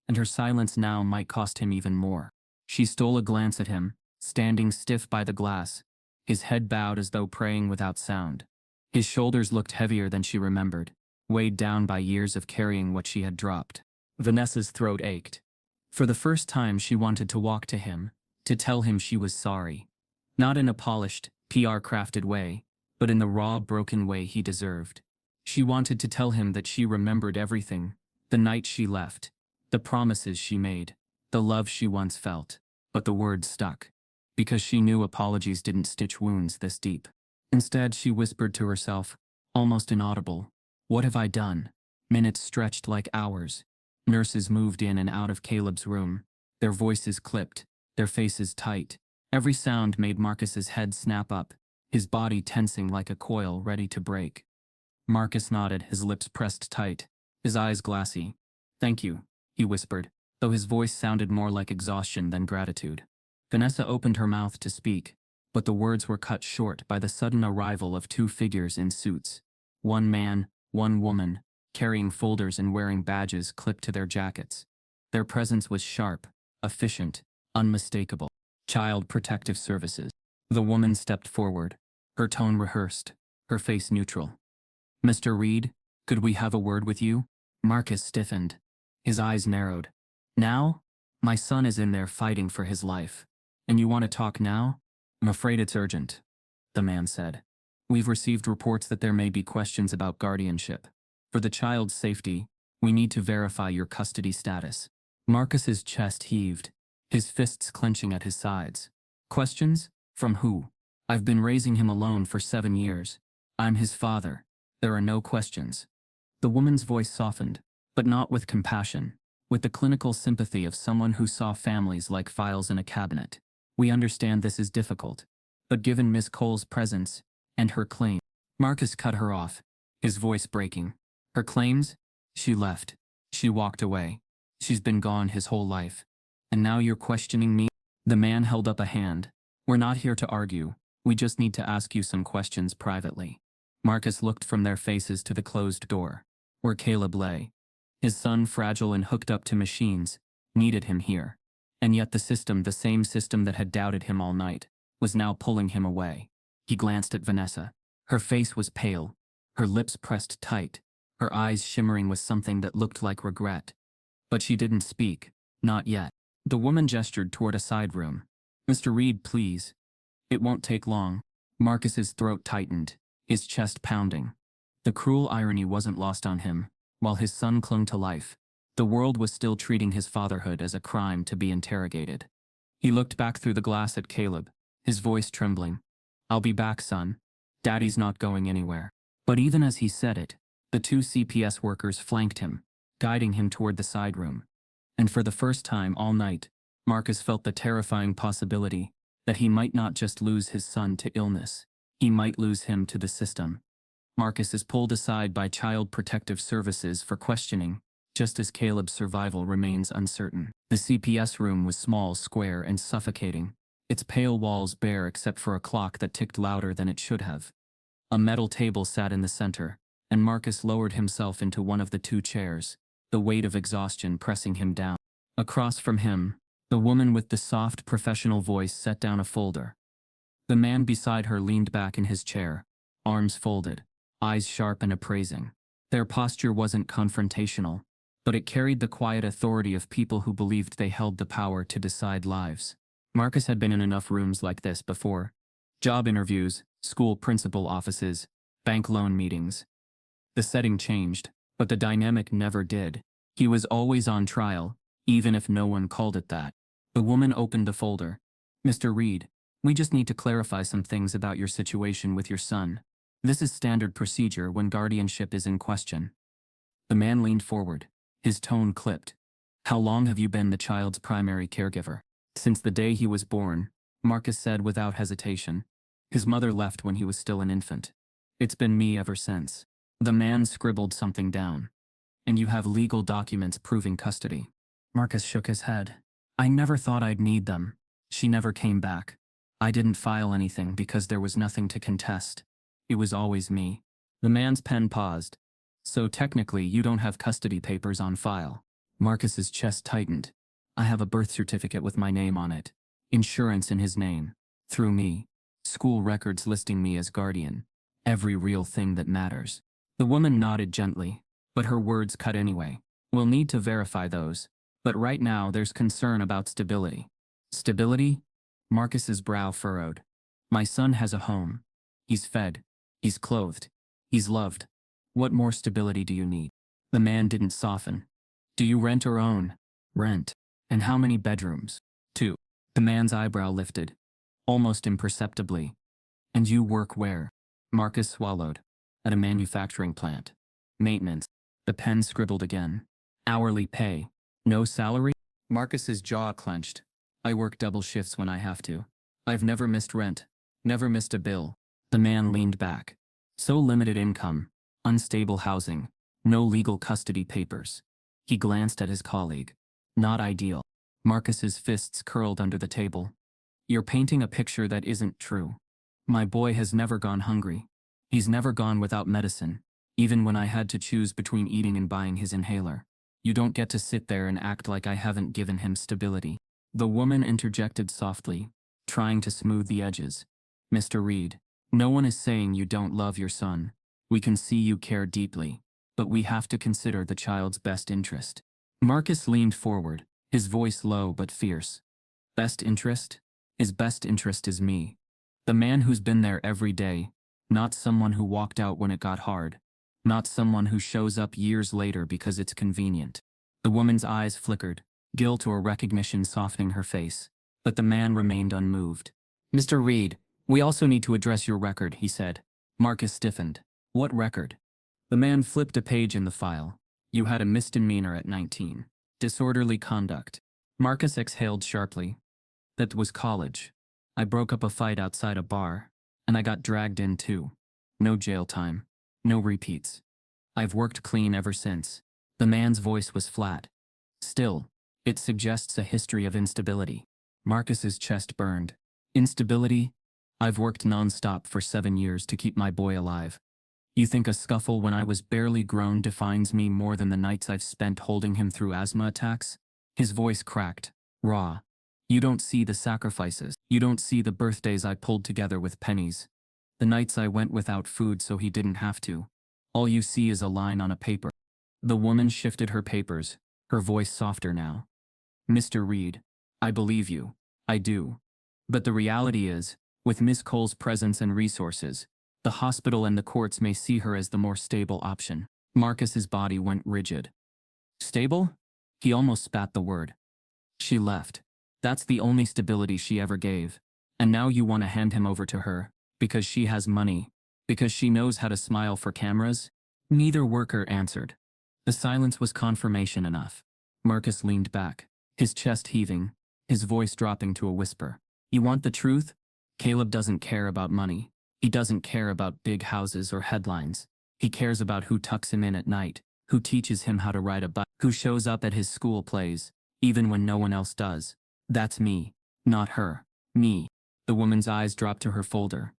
and her silence now might cost him even more. She stole a glance at him, standing stiff by the glass, his head bowed as though praying without sound. His shoulders looked heavier than she remembered, weighed down by years of carrying what she had dropped. Vanessa's throat ached. For the first time she wanted to walk to him, to tell him she was sorry. Not in a polished, PR-crafted way, but in the raw, broken way he deserved. She wanted to tell him that she remembered everything, the night she left, the promises she made, the love she once felt. But the words stuck, because she knew apologies didn't stitch wounds this deep. Instead, she whispered to herself, almost inaudible, "What have I done?" Minutes stretched like hours. Nurses moved in and out of Caleb's room, their voices clipped, their faces tight. Every sound made Marcus's head snap up, his body tensing like a coil ready to break. Marcus nodded, his lips pressed tight, his eyes glassy. "Thank you," he whispered, though his voice sounded more like exhaustion than gratitude. Vanessa opened her mouth to speak, but the words were cut short by the sudden arrival of two figures in suits. One man, one woman, carrying folders and wearing badges clipped to their jackets. Their presence was sharp, efficient, unmistakable. Child Protective Services. The woman stepped forward, her tone rehearsed, her face neutral. "Mr. Reed, could we have a word with you?" Marcus stiffened. His eyes narrowed. "Now? My son is in there fighting for his life. And you want to talk now?" "I'm afraid it's urgent," the man said. "We've received reports that there may be questions about guardianship. For the child's safety, we need to verify your custody status." Marcus's chest heaved, his fists clenching at his sides. "Questions? From who? I've been raising him alone for 7 years. I'm his father. There are no questions." The woman's voice softened, but not with compassion, with the clinical sympathy of someone who saw families like files in a cabinet. "We understand this is difficult, but given Miss Cole's presence, and her claim—" Marcus cut her off, his voice breaking. "Her claims? She left. She walked away. She's been gone his whole life. And now you're questioning me?" The man held up a hand. "We're not here to argue. We just need to ask you some questions privately." Marcus looked from their faces to the closed door, where Caleb lay. His son, fragile and hooked up to machines, needed him here. And yet the system, the same system that had doubted him all night, was now pulling him away. He glanced at Vanessa. Her face was pale, her lips pressed tight, her eyes shimmering with something that looked like regret. But she didn't speak, not yet. The woman gestured toward a side room. "Mr. Reed, please. It won't take long." Marcus's throat tightened, his chest pounding. The cruel irony wasn't lost on him. While his son clung to life, the world was still treating his fatherhood as a crime to be interrogated. He looked back through the glass at Caleb, his voice trembling. "I'll be back, son. Daddy's not going anywhere." But even as he said it, the two CPS workers flanked him, guiding him toward the side room. And for the first time all night, Marcus felt the terrifying possibility that he might not just lose his son to illness, he might lose him to the system. Marcus is pulled aside by Child Protective Services for questioning, just as Caleb's survival remains uncertain. The CPS room was small, square, and suffocating, its pale walls bare except for a clock that ticked louder than it should have. A metal table sat in the center, and Marcus lowered himself into one of the two chairs, the weight of exhaustion pressing him down. Across from him, the woman with the soft, professional voice set down a folder. The man beside her leaned back in his chair, arms folded, eyes sharp and appraising. Their posture wasn't confrontational, but it carried the quiet authority of people who believed they held the power to decide lives. Marcus had been in enough rooms like this before. Job interviews, school principal offices, bank loan meetings. The setting changed, but the dynamic never did. He was always on trial, even if no one called it that. The woman opened the folder. "Mr. Reed, we just need to clarify some things about your situation with your son. This is standard procedure when guardianship is in question." The man leaned forward, his tone clipped. "How long have you been the child's primary caregiver?" "Since the day he was born," Marcus said without hesitation. "His mother left when he was still an infant. It's been me ever since." The man scribbled something down. and you have legal documents proving custody. Marcus shook his head. I never thought I'd need them. She never came back. I didn't file anything because there was nothing to contest. It was always me. The man's pen paused. So technically you don't have custody papers on file. Marcus's chest tightened. I have a birth certificate with my name on it. Insurance in his name. Through me. School records listing me as guardian. Every real thing that matters. The woman nodded gently, but her words cut anyway. We'll need to verify those. But right now there's concern about stability. Stability? Marcus's brow furrowed. My son has a home. He's fed. He's clothed. He's loved. What more stability do you need? The man didn't soften. Do you rent or own? Rent. And how many bedrooms? 2. The man's eyebrow lifted. Almost imperceptibly. And you work where? Marcus swallowed. At a manufacturing plant. Maintenance. The pen scribbled again. Hourly pay. No salary? Marcus's jaw clenched. I work double shifts when I have to. I've never missed rent. Never missed a bill. The man leaned back. So limited income. Unstable housing. No legal custody papers. He glanced at his colleague. Not ideal. Marcus's fists curled under the table. You're painting a picture that isn't true. My boy has never gone hungry. He's never gone without medicine, even when I had to choose between eating and buying his inhaler. You don't get to sit there and act like I haven't given him stability. The woman interjected softly, trying to smooth the edges. Mr. Reed, no one is saying you don't love your son. We can see you care deeply, but we have to consider the child's best interest. Marcus leaned forward, his voice low but fierce. Best interest? His best interest is me. The man who's been there every day, not someone who walked out when it got hard. Not someone who shows up years later because it's convenient. The woman's eyes flickered, guilt or recognition softening her face, but the man remained unmoved. Mr. Reed, we also need to address your record, he said. Marcus stiffened. What record? The man flipped a page in the file. You had a misdemeanor at 19. Disorderly conduct. Marcus exhaled sharply. That was college. I broke up a fight outside a bar, and I got dragged in too. No jail time. No repeats. I've worked clean ever since. The man's voice was flat. Still, it suggests a history of instability. Marcus's chest burned. Instability? I've worked non-stop for 7 years to keep my boy alive. You think a scuffle when I was barely grown defines me more than the nights I've spent holding him through asthma attacks? His voice cracked, raw. You don't see the sacrifices. You don't see the birthdays I pulled together with pennies. The nights I went without food so he didn't have to. All you see is a line on a paper. The woman shifted her papers, her voice softer now. Mr. Reed, I believe you. I do. But the reality is, with Miss Cole's presence and resources, the hospital and the courts may see her as the more stable option. Marcus's body went rigid. Stable? He almost spat the word. She left. That's the only stability she ever gave. And now you want to hand him over to her, because she has money, because she knows how to smile for cameras? Neither worker answered. The silence was confirmation enough. Marcus leaned back, his chest heaving, his voice dropping to a whisper. You want the truth? Caleb doesn't care about money. He doesn't care about big houses or headlines. He cares about who tucks him in at night, who teaches him how to ride a bike, who shows up at his school plays, even when no one else does. That's me, not her. Me. The woman's eyes dropped to her folder.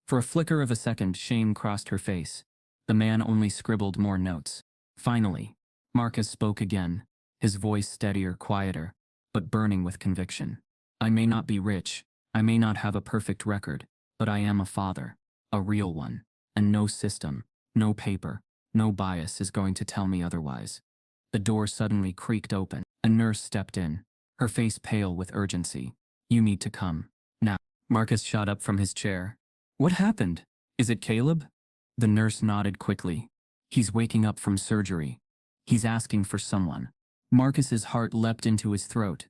For a flicker of a second, shame crossed her face. The man only scribbled more notes. Finally, Marcus spoke again, his voice steadier, quieter, but burning with conviction. I may not be rich, I may not have a perfect record, but I am a father, a real one, and no system, no paper, no bias is going to tell me otherwise. The door suddenly creaked open. A nurse stepped in, her face pale with urgency. You need to come. Now. Marcus shot up from his chair. What happened? Is it Caleb? The nurse nodded quickly. He's waking up from surgery. He's asking for someone. Marcus's heart leapt into his throat.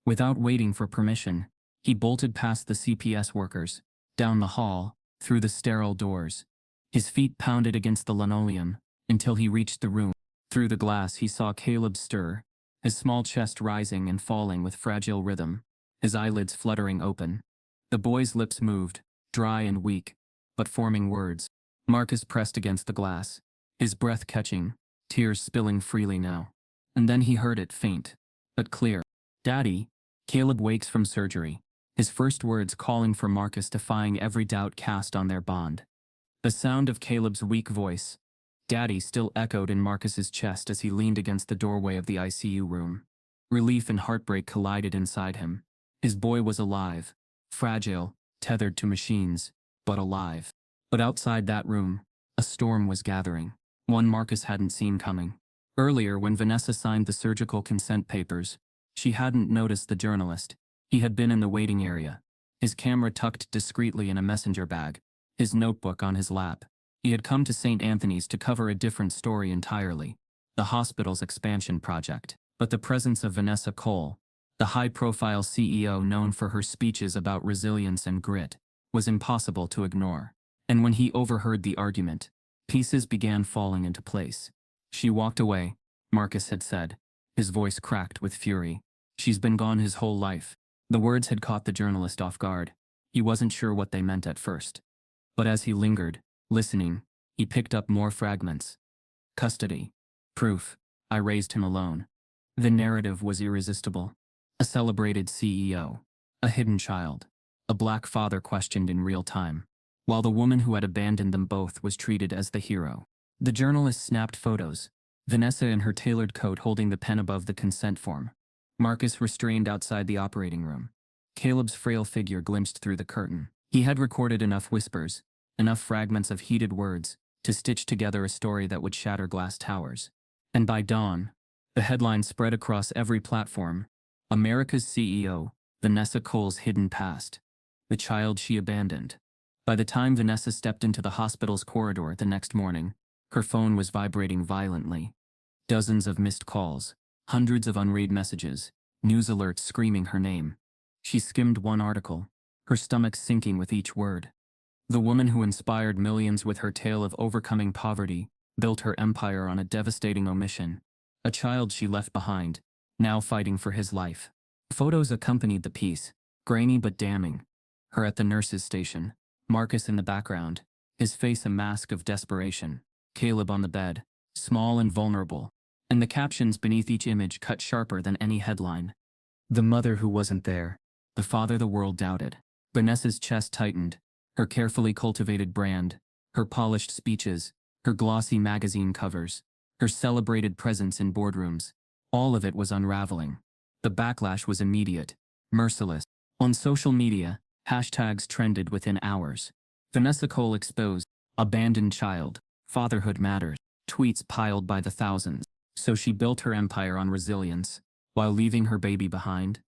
Without waiting for permission, he bolted past the CPS workers, down the hall, through the sterile doors. His feet pounded against the linoleum, until he reached the room. Through the glass he saw Caleb stir, his small chest rising and falling with fragile rhythm, his eyelids fluttering open. The boy's lips moved, dry and weak, but forming words. Marcus pressed against the glass, his breath catching, tears spilling freely now. And then he heard it faint, but clear. "Daddy." Caleb wakes from surgery, his first words calling for Marcus, defying every doubt cast on their bond. The sound of Caleb's weak voice, "Daddy," still echoed in Marcus's chest as he leaned against the doorway of the ICU room. Relief and heartbreak collided inside him. His boy was alive, fragile, tethered to machines, but alive. But outside that room, a storm was gathering, one Marcus hadn't seen coming. Earlier, when Vanessa signed the surgical consent papers, she hadn't noticed the journalist. He had been in the waiting area, his camera tucked discreetly in a messenger bag, his notebook on his lap. He had come to St. Anthony's to cover a different story entirely, the hospital's expansion project. But the presence of Vanessa Cole, the high-profile CEO known for her speeches about resilience and grit, was impossible to ignore. And when he overheard the argument, pieces began falling into place. "She walked away," Marcus had said, his voice cracked with fury. "She's been gone his whole life." The words had caught the journalist off guard. He wasn't sure what they meant at first. But as he lingered, listening, he picked up more fragments. Custody. Proof. I raised him alone. The narrative was irresistible. A celebrated CEO. A hidden child. A black father questioned in real time. While the woman who had abandoned them both was treated as the hero. The journalist snapped photos. Vanessa in her tailored coat holding the pen above the consent form. Marcus restrained outside the operating room. Caleb's frail figure glimpsed through the curtain. He had recorded enough whispers, enough fragments of heated words, to stitch together a story that would shatter glass towers. And by dawn, the headline spread across every platform. America's CEO, Vanessa Cole's hidden past. The child she abandoned. By the time Vanessa stepped into the hospital's corridor the next morning, her phone was vibrating violently. Dozens of missed calls, hundreds of unread messages, news alerts screaming her name. She skimmed one article, her stomach sinking with each word. The woman who inspired millions with her tale of overcoming poverty, built her empire on a devastating omission. A child she left behind, now fighting for his life. Photos accompanied the piece, grainy but damning. Her at the nurse's station, Marcus in the background, his face a mask of desperation. Caleb on the bed, small and vulnerable. And the captions beneath each image cut sharper than any headline. The mother who wasn't there. The father the world doubted. Vanessa's chest tightened. Her carefully cultivated brand. Her polished speeches. Her glossy magazine covers. Her celebrated presence in boardrooms. All of it was unraveling. The backlash was immediate. Merciless. On social media, hashtags trended within hours. Vanessa Cole exposed. Abandoned child. Fatherhood matters. Tweets piled by the thousands. So she built her empire on resilience, while leaving her baby behind?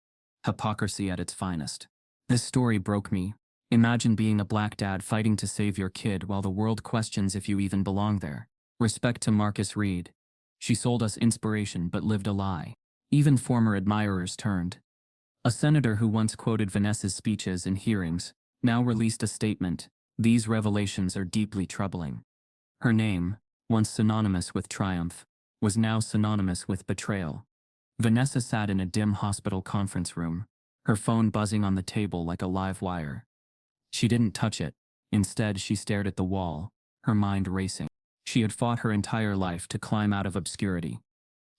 Hypocrisy at its finest. This story broke me. Imagine being a black dad fighting to save your kid while the world questions if you even belong there. Respect to Marcus Reed. She sold us inspiration but lived a lie. Even former admirers turned. A senator who once quoted Vanessa's speeches in hearings, now released a statement. These revelations are deeply troubling. Her name, once synonymous with triumph, was now synonymous with betrayal. Vanessa sat in a dim hospital conference room, her phone buzzing on the table like a live wire. She didn't touch it. Instead, she stared at the wall, her mind racing. She had fought her entire life to climb out of obscurity.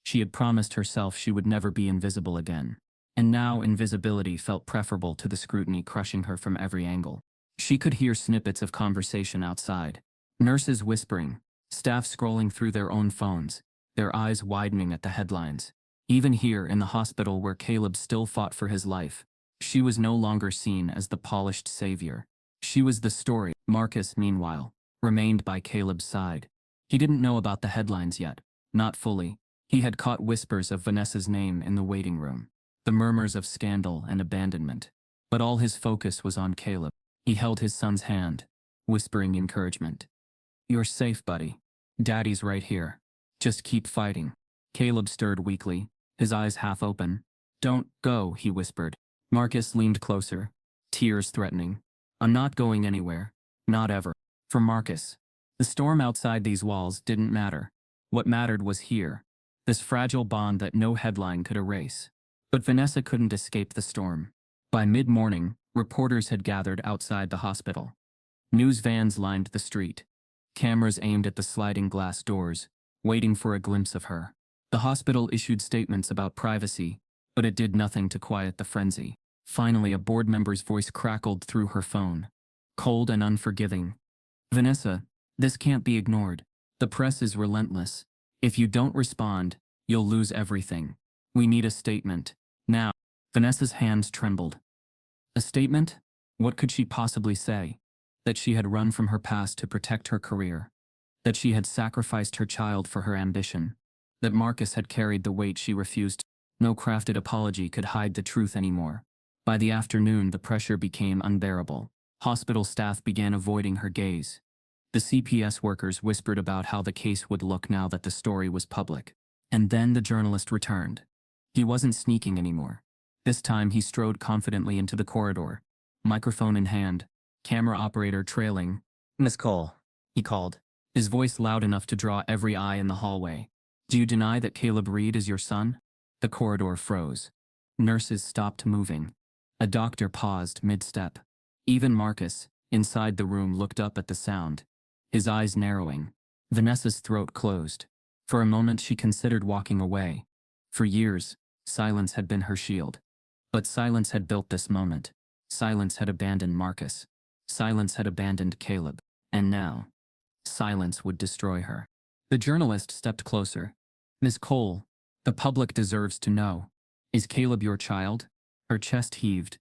She had promised herself she would never be invisible again. And now invisibility felt preferable to the scrutiny crushing her from every angle. She could hear snippets of conversation outside. Nurses whispering, staff scrolling through their own phones, their eyes widening at the headlines. Even here in the hospital where Caleb still fought for his life, she was no longer seen as the polished savior. She was the story. Marcus, meanwhile, remained by Caleb's side. He didn't know about the headlines yet, not fully. He had caught whispers of Vanessa's name in the waiting room, the murmurs of scandal and abandonment. But all his focus was on Caleb. He held his son's hand, whispering encouragement. "You're safe, buddy. Daddy's right here. Just keep fighting." Caleb stirred weakly, his eyes half open. "Don't go," he whispered. Marcus leaned closer, tears threatening. "I'm not going anywhere. Not ever." For Marcus, the storm outside these walls didn't matter. What mattered was here, this fragile bond that no headline could erase. But Vanessa couldn't escape the storm. By mid-morning, reporters had gathered outside the hospital. News vans lined the street, cameras aimed at the sliding glass doors, waiting for a glimpse of her. The hospital issued statements about privacy, but it did nothing to quiet the frenzy. Finally, a board member's voice crackled through her phone. Cold and unforgiving. Vanessa, this can't be ignored. The press is relentless. If you don't respond, you'll lose everything. We need a statement. Now. Vanessa's hands trembled. A statement? What could she possibly say? That she had run from her past to protect her career. That she had sacrificed her child for her ambition. That Marcus had carried the weight she refused. No crafted apology could hide the truth anymore. By the afternoon, the pressure became unbearable. Hospital staff began avoiding her gaze. The CPS workers whispered about how the case would look now that the story was public. And then the journalist returned. He wasn't sneaking anymore. This time he strode confidently into the corridor, microphone in hand, camera operator trailing. "Miss Cole," he called, his voice loud enough to draw every eye in the hallway. "Do you deny that Caleb Reed is your son?" The corridor froze. Nurses stopped moving. A doctor paused mid-step. Even Marcus, inside the room, looked up at the sound, his eyes narrowing. Vanessa's throat closed. For a moment she considered walking away. For years, silence had been her shield. But silence had built this moment. Silence had abandoned Marcus. Silence had abandoned Caleb. And now, silence would destroy her. The journalist stepped closer. "Miss Cole, the public deserves to know. Is Caleb your child?" Her chest heaved.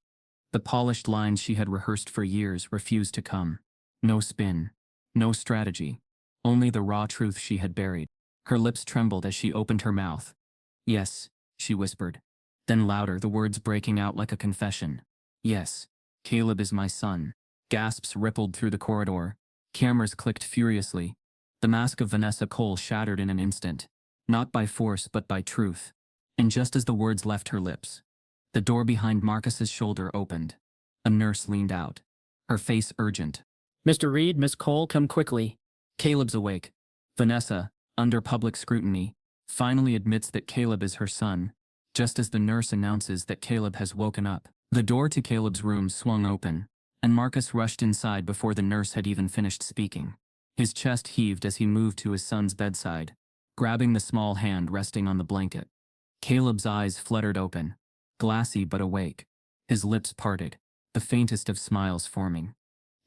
The polished lines she had rehearsed for years refused to come. No spin. No strategy. Only the raw truth she had buried. Her lips trembled as she opened her mouth. "Yes," she whispered. Then louder, the words breaking out like a confession. "Yes, Caleb is my son." Gasps rippled through the corridor. Cameras clicked furiously. The mask of Vanessa Cole shattered in an instant. Not by force, but by truth. And just as the words left her lips, the door behind Marcus's shoulder opened. A nurse leaned out, her face urgent. "Mr. Reed, Miss Cole, come quickly." Caleb's awake. Vanessa, under public scrutiny, finally admits that Caleb is her son, just as the nurse announces that Caleb has woken up. The door to Caleb's room swung open, and Marcus rushed inside before the nurse had even finished speaking. His chest heaved as he moved to his son's bedside, grabbing the small hand resting on the blanket. Caleb's eyes fluttered open, glassy but awake. His lips parted, the faintest of smiles forming.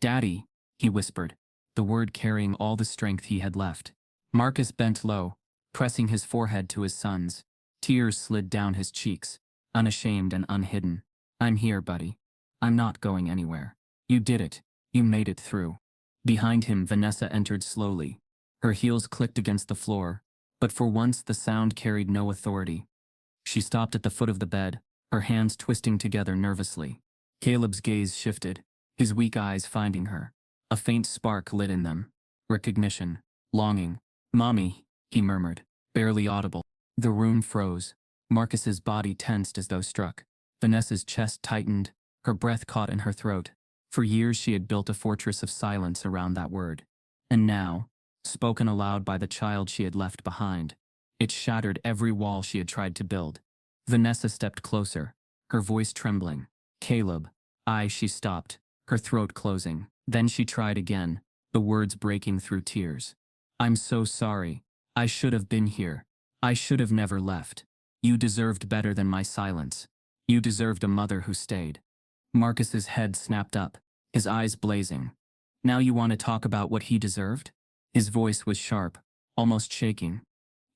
"Daddy," he whispered, the word carrying all the strength he had left. Marcus bent low, pressing his forehead to his son's. Tears slid down his cheeks, unashamed and unhidden. "I'm here, buddy. I'm not going anywhere. You did it. You made it through." Behind him, Vanessa entered slowly. Her heels clicked against the floor, but for once the sound carried no authority. She stopped at the foot of the bed, her hands twisting together nervously. Caleb's gaze shifted, his weak eyes finding her. A faint spark lit in them. Recognition. Longing. "Mommy," he murmured, barely audible. The room froze. Marcus's body tensed as though struck. Vanessa's chest tightened, her breath caught in her throat. For years she had built a fortress of silence around that word. And now, spoken aloud by the child she had left behind, it shattered every wall she had tried to build. Vanessa stepped closer, her voice trembling. "Caleb." She stopped, her throat closing. Then she tried again, the words breaking through tears. "I'm so sorry. I should have been here. I should have never left. You deserved better than my silence. You deserved a mother who stayed." Marcus's head snapped up, his eyes blazing. "Now you want to talk about what he deserved?" His voice was sharp, almost shaking.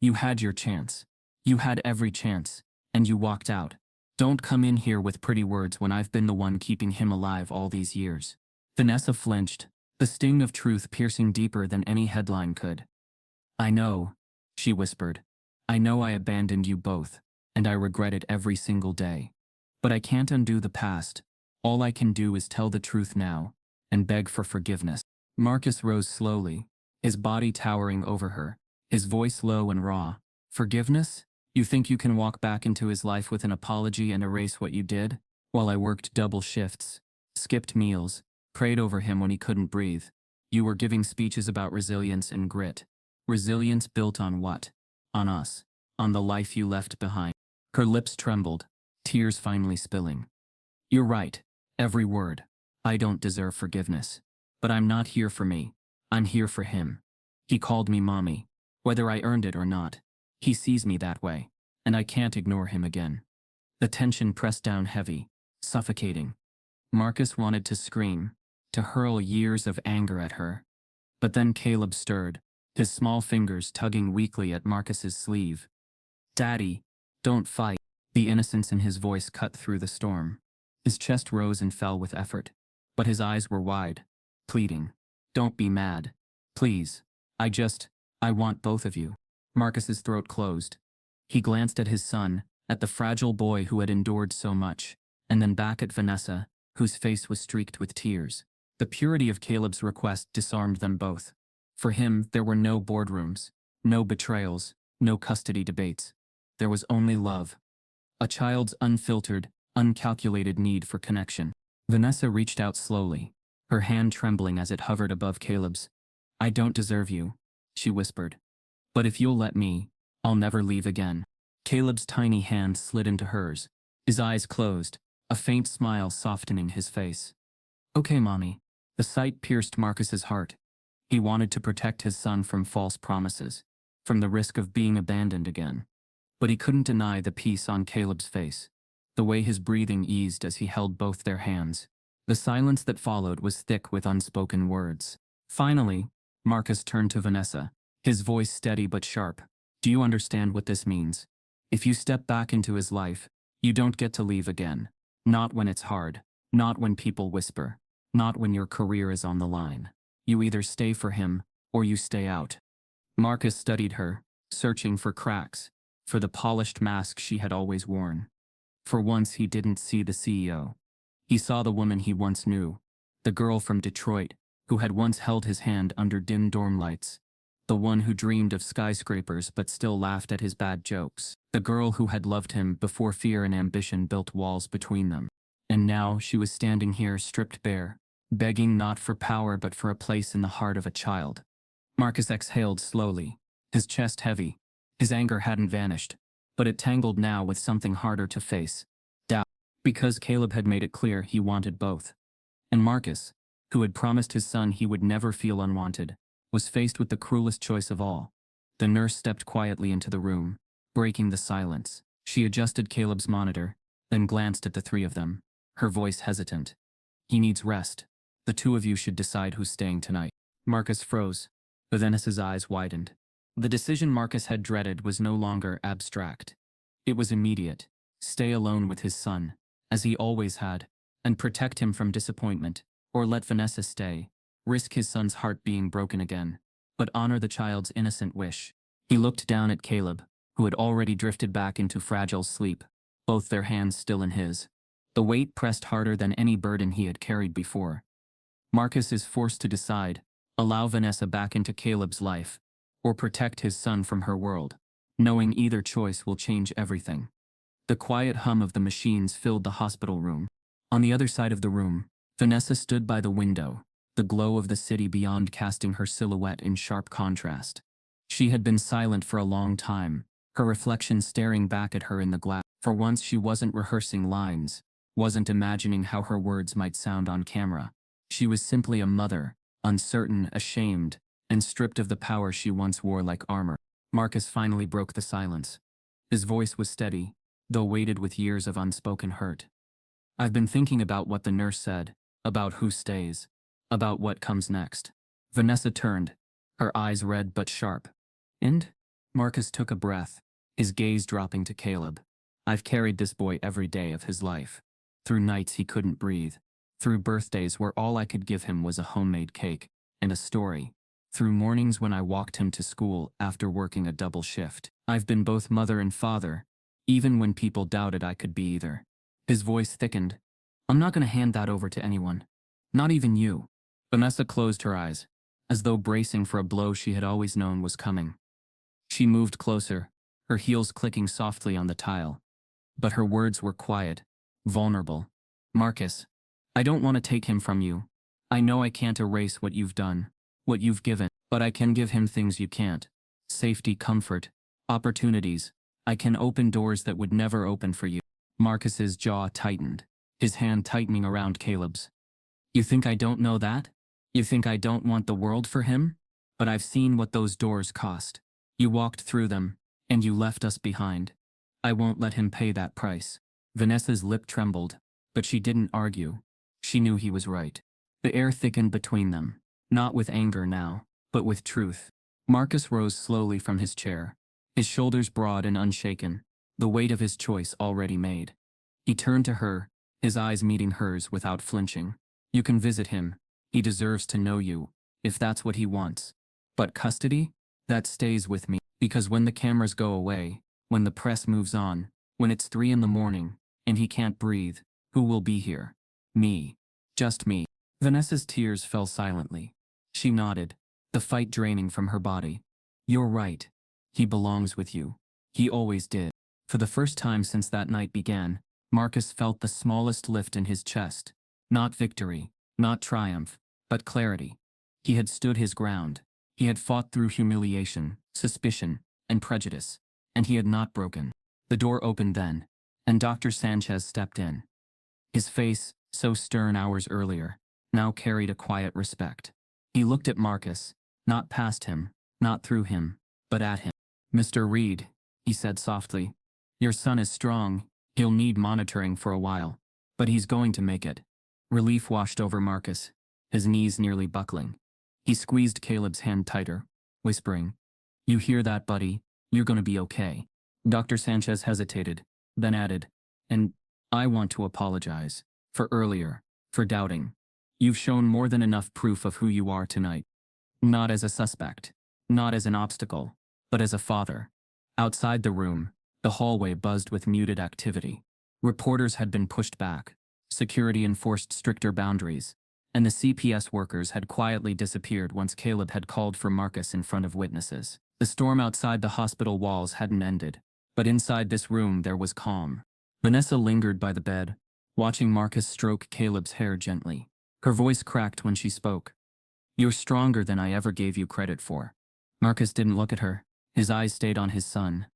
"You had your chance. You had every chance, and you walked out. Don't come in here with pretty words when I've been the one keeping him alive all these years." Vanessa flinched, the sting of truth piercing deeper than any headline could. "I know," she whispered. "I know I abandoned you both, and I regret it every single day. But I can't undo the past. All I can do is tell the truth now, and beg for forgiveness." Marcus rose slowly, his body towering over her, his voice low and raw. "Forgiveness? You think you can walk back into his life with an apology and erase what you did? While I worked double shifts, skipped meals, prayed over him when he couldn't breathe. You were giving speeches about resilience and grit. Resilience built on what? On us. On the life you left behind." Her lips trembled, tears finally spilling. "You're right. Every word. I don't deserve forgiveness. But I'm not here for me. I'm here for him. He called me mommy. Whether I earned it or not. He sees me that way, and I can't ignore him again. The tension pressed down heavy, suffocating. Marcus wanted to scream, to hurl years of anger at her. But then Caleb stirred, his small fingers tugging weakly at Marcus's sleeve. "Daddy, don't fight." The innocence in his voice cut through the storm. His chest rose and fell with effort, but his eyes were wide, pleading. "Don't be mad. Please. I want both of you." Marcus's throat closed. He glanced at his son, at the fragile boy who had endured so much, and then back at Vanessa, whose face was streaked with tears. The purity of Caleb's request disarmed them both. For him, there were no boardrooms, no betrayals, no custody debates. There was only love. A child's unfiltered, uncalculated need for connection. Vanessa reached out slowly, her hand trembling as it hovered above Caleb's. "I don't deserve you," she whispered. "But if you'll let me, I'll never leave again." Caleb's tiny hand slid into hers, his eyes closed, a faint smile softening his face. "Okay, Mommy." The sight pierced Marcus's heart. He wanted to protect his son from false promises, from the risk of being abandoned again. But he couldn't deny the peace on Caleb's face, the way his breathing eased as he held both their hands. The silence that followed was thick with unspoken words. Finally, Marcus turned to Vanessa, his voice steady but sharp. "Do you understand what this means? If you step back into his life, you don't get to leave again. Not when it's hard, not when people whisper, not when your career is on the line. You either stay for him, or you stay out." Marcus studied her, searching for cracks, for the polished mask she had always worn. For once he didn't see the CEO. He saw the woman he once knew, the girl from Detroit, who had once held his hand under dim dorm lights. The one who dreamed of skyscrapers but still laughed at his bad jokes. The girl who had loved him before fear and ambition built walls between them. And now she was standing here stripped bare, begging not for power but for a place in the heart of a child. Marcus exhaled slowly, his chest heavy. His anger hadn't vanished, but it tangled now with something harder to face. Doubt. Because Caleb had made it clear he wanted both. And Marcus, who had promised his son he would never feel unwanted, was faced with the cruelest choice of all. The nurse stepped quietly into the room, breaking the silence. She adjusted Caleb's monitor, then glanced at the three of them, her voice hesitant. "He needs rest. The two of you should decide who's staying tonight." Marcus froze, but then his eyes widened. The decision Marcus had dreaded was no longer abstract. It was immediate. Stay alone with his son, as he always had, and protect him from disappointment, or let Vanessa stay, risk his son's heart being broken again, but honor the child's innocent wish. He looked down at Caleb, who had already drifted back into fragile sleep, both their hands still in his. The weight pressed harder than any burden he had carried before. Marcus is forced to decide, allow Vanessa back into Caleb's life, or protect his son from her world, knowing either choice will change everything. The quiet hum of the machines filled the hospital room. On the other side of the room, Vanessa stood by the window, the glow of the city beyond casting her silhouette in sharp contrast. She had been silent for a long time, her reflection staring back at her in the glass. For once she wasn't rehearsing lines, wasn't imagining how her words might sound on camera. She was simply a mother, uncertain, ashamed, and stripped of the power she once wore like armor. Marcus finally broke the silence. His voice was steady, though weighted with years of unspoken hurt. "I've been thinking about what the nurse said, about who stays, about what comes next." Vanessa turned, her eyes red but sharp. "And?" Marcus took a breath, his gaze dropping to Caleb. "I've carried this boy every day of his life. Through nights he couldn't breathe. Through birthdays where all I could give him was a homemade cake and a story. Through mornings when I walked him to school after working a double shift. I've been both mother and father, even when people doubted I could be either." His voice thickened. "I'm not going to hand that over to anyone. Not even you." Vanessa closed her eyes, as though bracing for a blow she had always known was coming. She moved closer, her heels clicking softly on the tile. But her words were quiet, vulnerable. "Marcus, I don't want to take him from you. I know I can't erase what you've done, what you've given, but I can give him things you can't. Safety, comfort, opportunities. I can open doors that would never open for you." Marcus's jaw tightened, his hand tightening around Caleb's. "You think I don't know that? You think I don't want the world for him? But I've seen what those doors cost. You walked through them, and you left us behind. I won't let him pay that price. Vanessa's lip trembled, but she didn't argue. She knew he was right. The air thickened between them, not with anger now, but with truth. Marcus rose slowly from his chair, his shoulders broad and unshaken, the weight of his choice already made. He turned to her, his eyes meeting hers without flinching. You can visit him. He deserves to know you, if that's what he wants. But custody? That stays with me, because when the cameras go away, when the press moves on, when it's 3 a.m, and he can't breathe, who will be here? Me. Just me. Vanessa's tears fell silently. She nodded, the fight draining from her body. You're right. He belongs with you. He always did. For the first time since that night began, Marcus felt the smallest lift in his chest. Not victory, not triumph, but clarity. He had stood his ground. He had fought through humiliation, suspicion, and prejudice, and he had not broken. The door opened then, and Dr. Sanchez stepped in. His face, so stern hours earlier, now carried a quiet respect. He looked at Marcus, not past him, not through him, but at him. Mr. Reed, he said softly, your son is strong, he'll need monitoring for a while, but he's going to make it. Relief washed over Marcus, his knees nearly buckling. He squeezed Caleb's hand tighter, whispering, you hear that, buddy? You're gonna be okay. Dr. Sanchez hesitated, then added, and I want to apologize. For earlier, for doubting. You've shown more than enough proof of who you are tonight. Not as a suspect, not as an obstacle, but as a father. Outside the room, the hallway buzzed with muted activity. Reporters had been pushed back, security enforced stricter boundaries, and the CPS workers had quietly disappeared once Caleb had called for Marcus in front of witnesses. The storm outside the hospital walls hadn't ended, but inside this room there was calm. Vanessa lingered by the bed, watching Marcus stroke Caleb's hair gently. Her voice cracked when she spoke. You're stronger than I ever gave you credit for. Marcus didn't look at her. His eyes stayed on his son.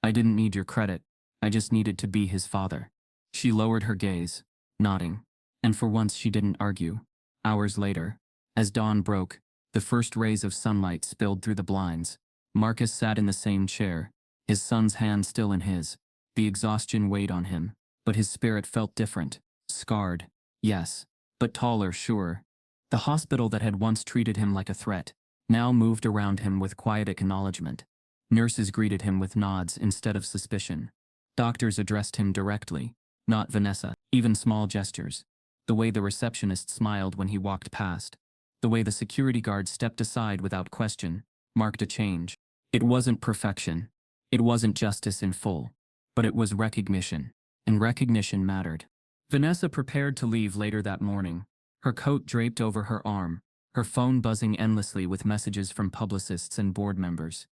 I didn't need your credit. I just needed to be his father. She lowered her gaze, nodding. And for once she didn't argue. Hours later, as dawn broke, the first rays of sunlight spilled through the blinds. Marcus sat in the same chair, his son's hand still in his. The exhaustion weighed on him, but his spirit felt different. Scarred, yes, but taller, sure. The hospital that had once treated him like a threat now moved around him with quiet acknowledgement. Nurses greeted him with nods instead of suspicion. Doctors addressed him directly, not Vanessa. Even small gestures. The way the receptionist smiled when he walked past. The way the security guard stepped aside without question, marked a change. It wasn't perfection. It wasn't justice in full. But it was recognition. And recognition mattered. Vanessa prepared to leave later that morning, her coat draped over her arm, her phone buzzing endlessly with messages from publicists and board members.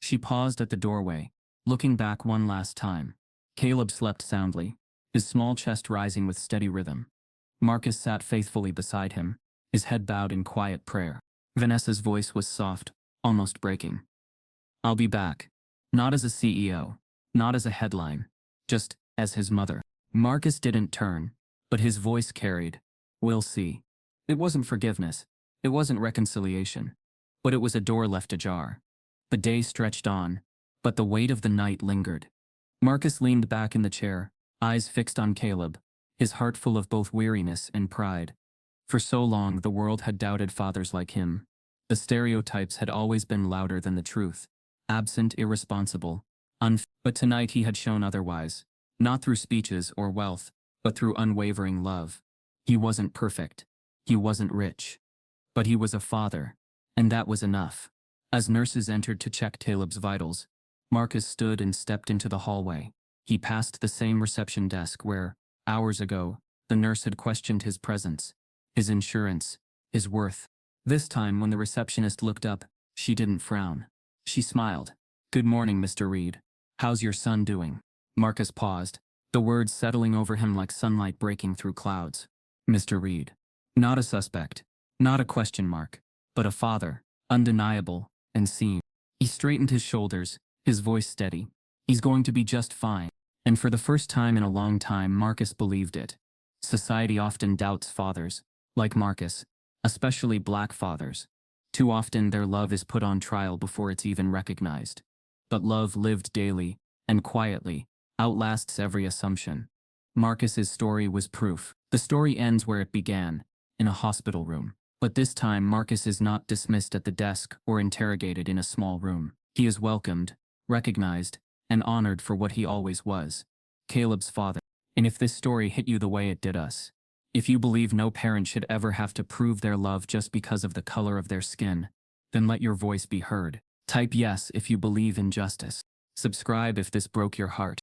She paused at the doorway, looking back one last time. Caleb slept soundly, his small chest rising with steady rhythm. Marcus sat faithfully beside him, his head bowed in quiet prayer. Vanessa's voice was soft, almost breaking. I'll be back. Not as a CEO, not as a headline, just as his mother. Marcus didn't turn, but his voice carried. We'll see. It wasn't forgiveness. It wasn't reconciliation. But it was a door left ajar. The day stretched on, but the weight of the night lingered. Marcus leaned back in the chair, eyes fixed on Caleb, his heart full of both weariness and pride. For so long the world had doubted fathers like him. The stereotypes had always been louder than the truth. Absent, irresponsible, but tonight he had shown otherwise. Not through speeches or wealth, but through unwavering love. He wasn't perfect. He wasn't rich. But he was a father, and that was enough. As nurses entered to check Caleb's vitals, Marcus stood and stepped into the hallway. He passed the same reception desk where, hours ago, the nurse had questioned his presence, his insurance, his worth. This time when the receptionist looked up, she didn't frown. She smiled. Good morning, Mr. Reed. How's your son doing? Marcus paused, the words settling over him like sunlight breaking through clouds. Mr. Reed. Not a suspect, not a question mark, but a father, undeniable, and seen. He straightened his shoulders, his voice steady. He's going to be just fine. And for the first time in a long time, Marcus believed it. Society often doubts fathers, like Marcus, especially black fathers. Too often their love is put on trial before it's even recognized. But love lived daily, and quietly, outlasts every assumption. Marcus's story was proof. The story ends where it began, in a hospital room. But this time Marcus is not dismissed at the desk or interrogated in a small room. He is welcomed, recognized, and honored for what he always was, Caleb's father. And if this story hit you the way it did us, if you believe no parent should ever have to prove their love just because of the color of their skin, then let your voice be heard. Type yes if you believe in justice. Subscribe if this broke your heart.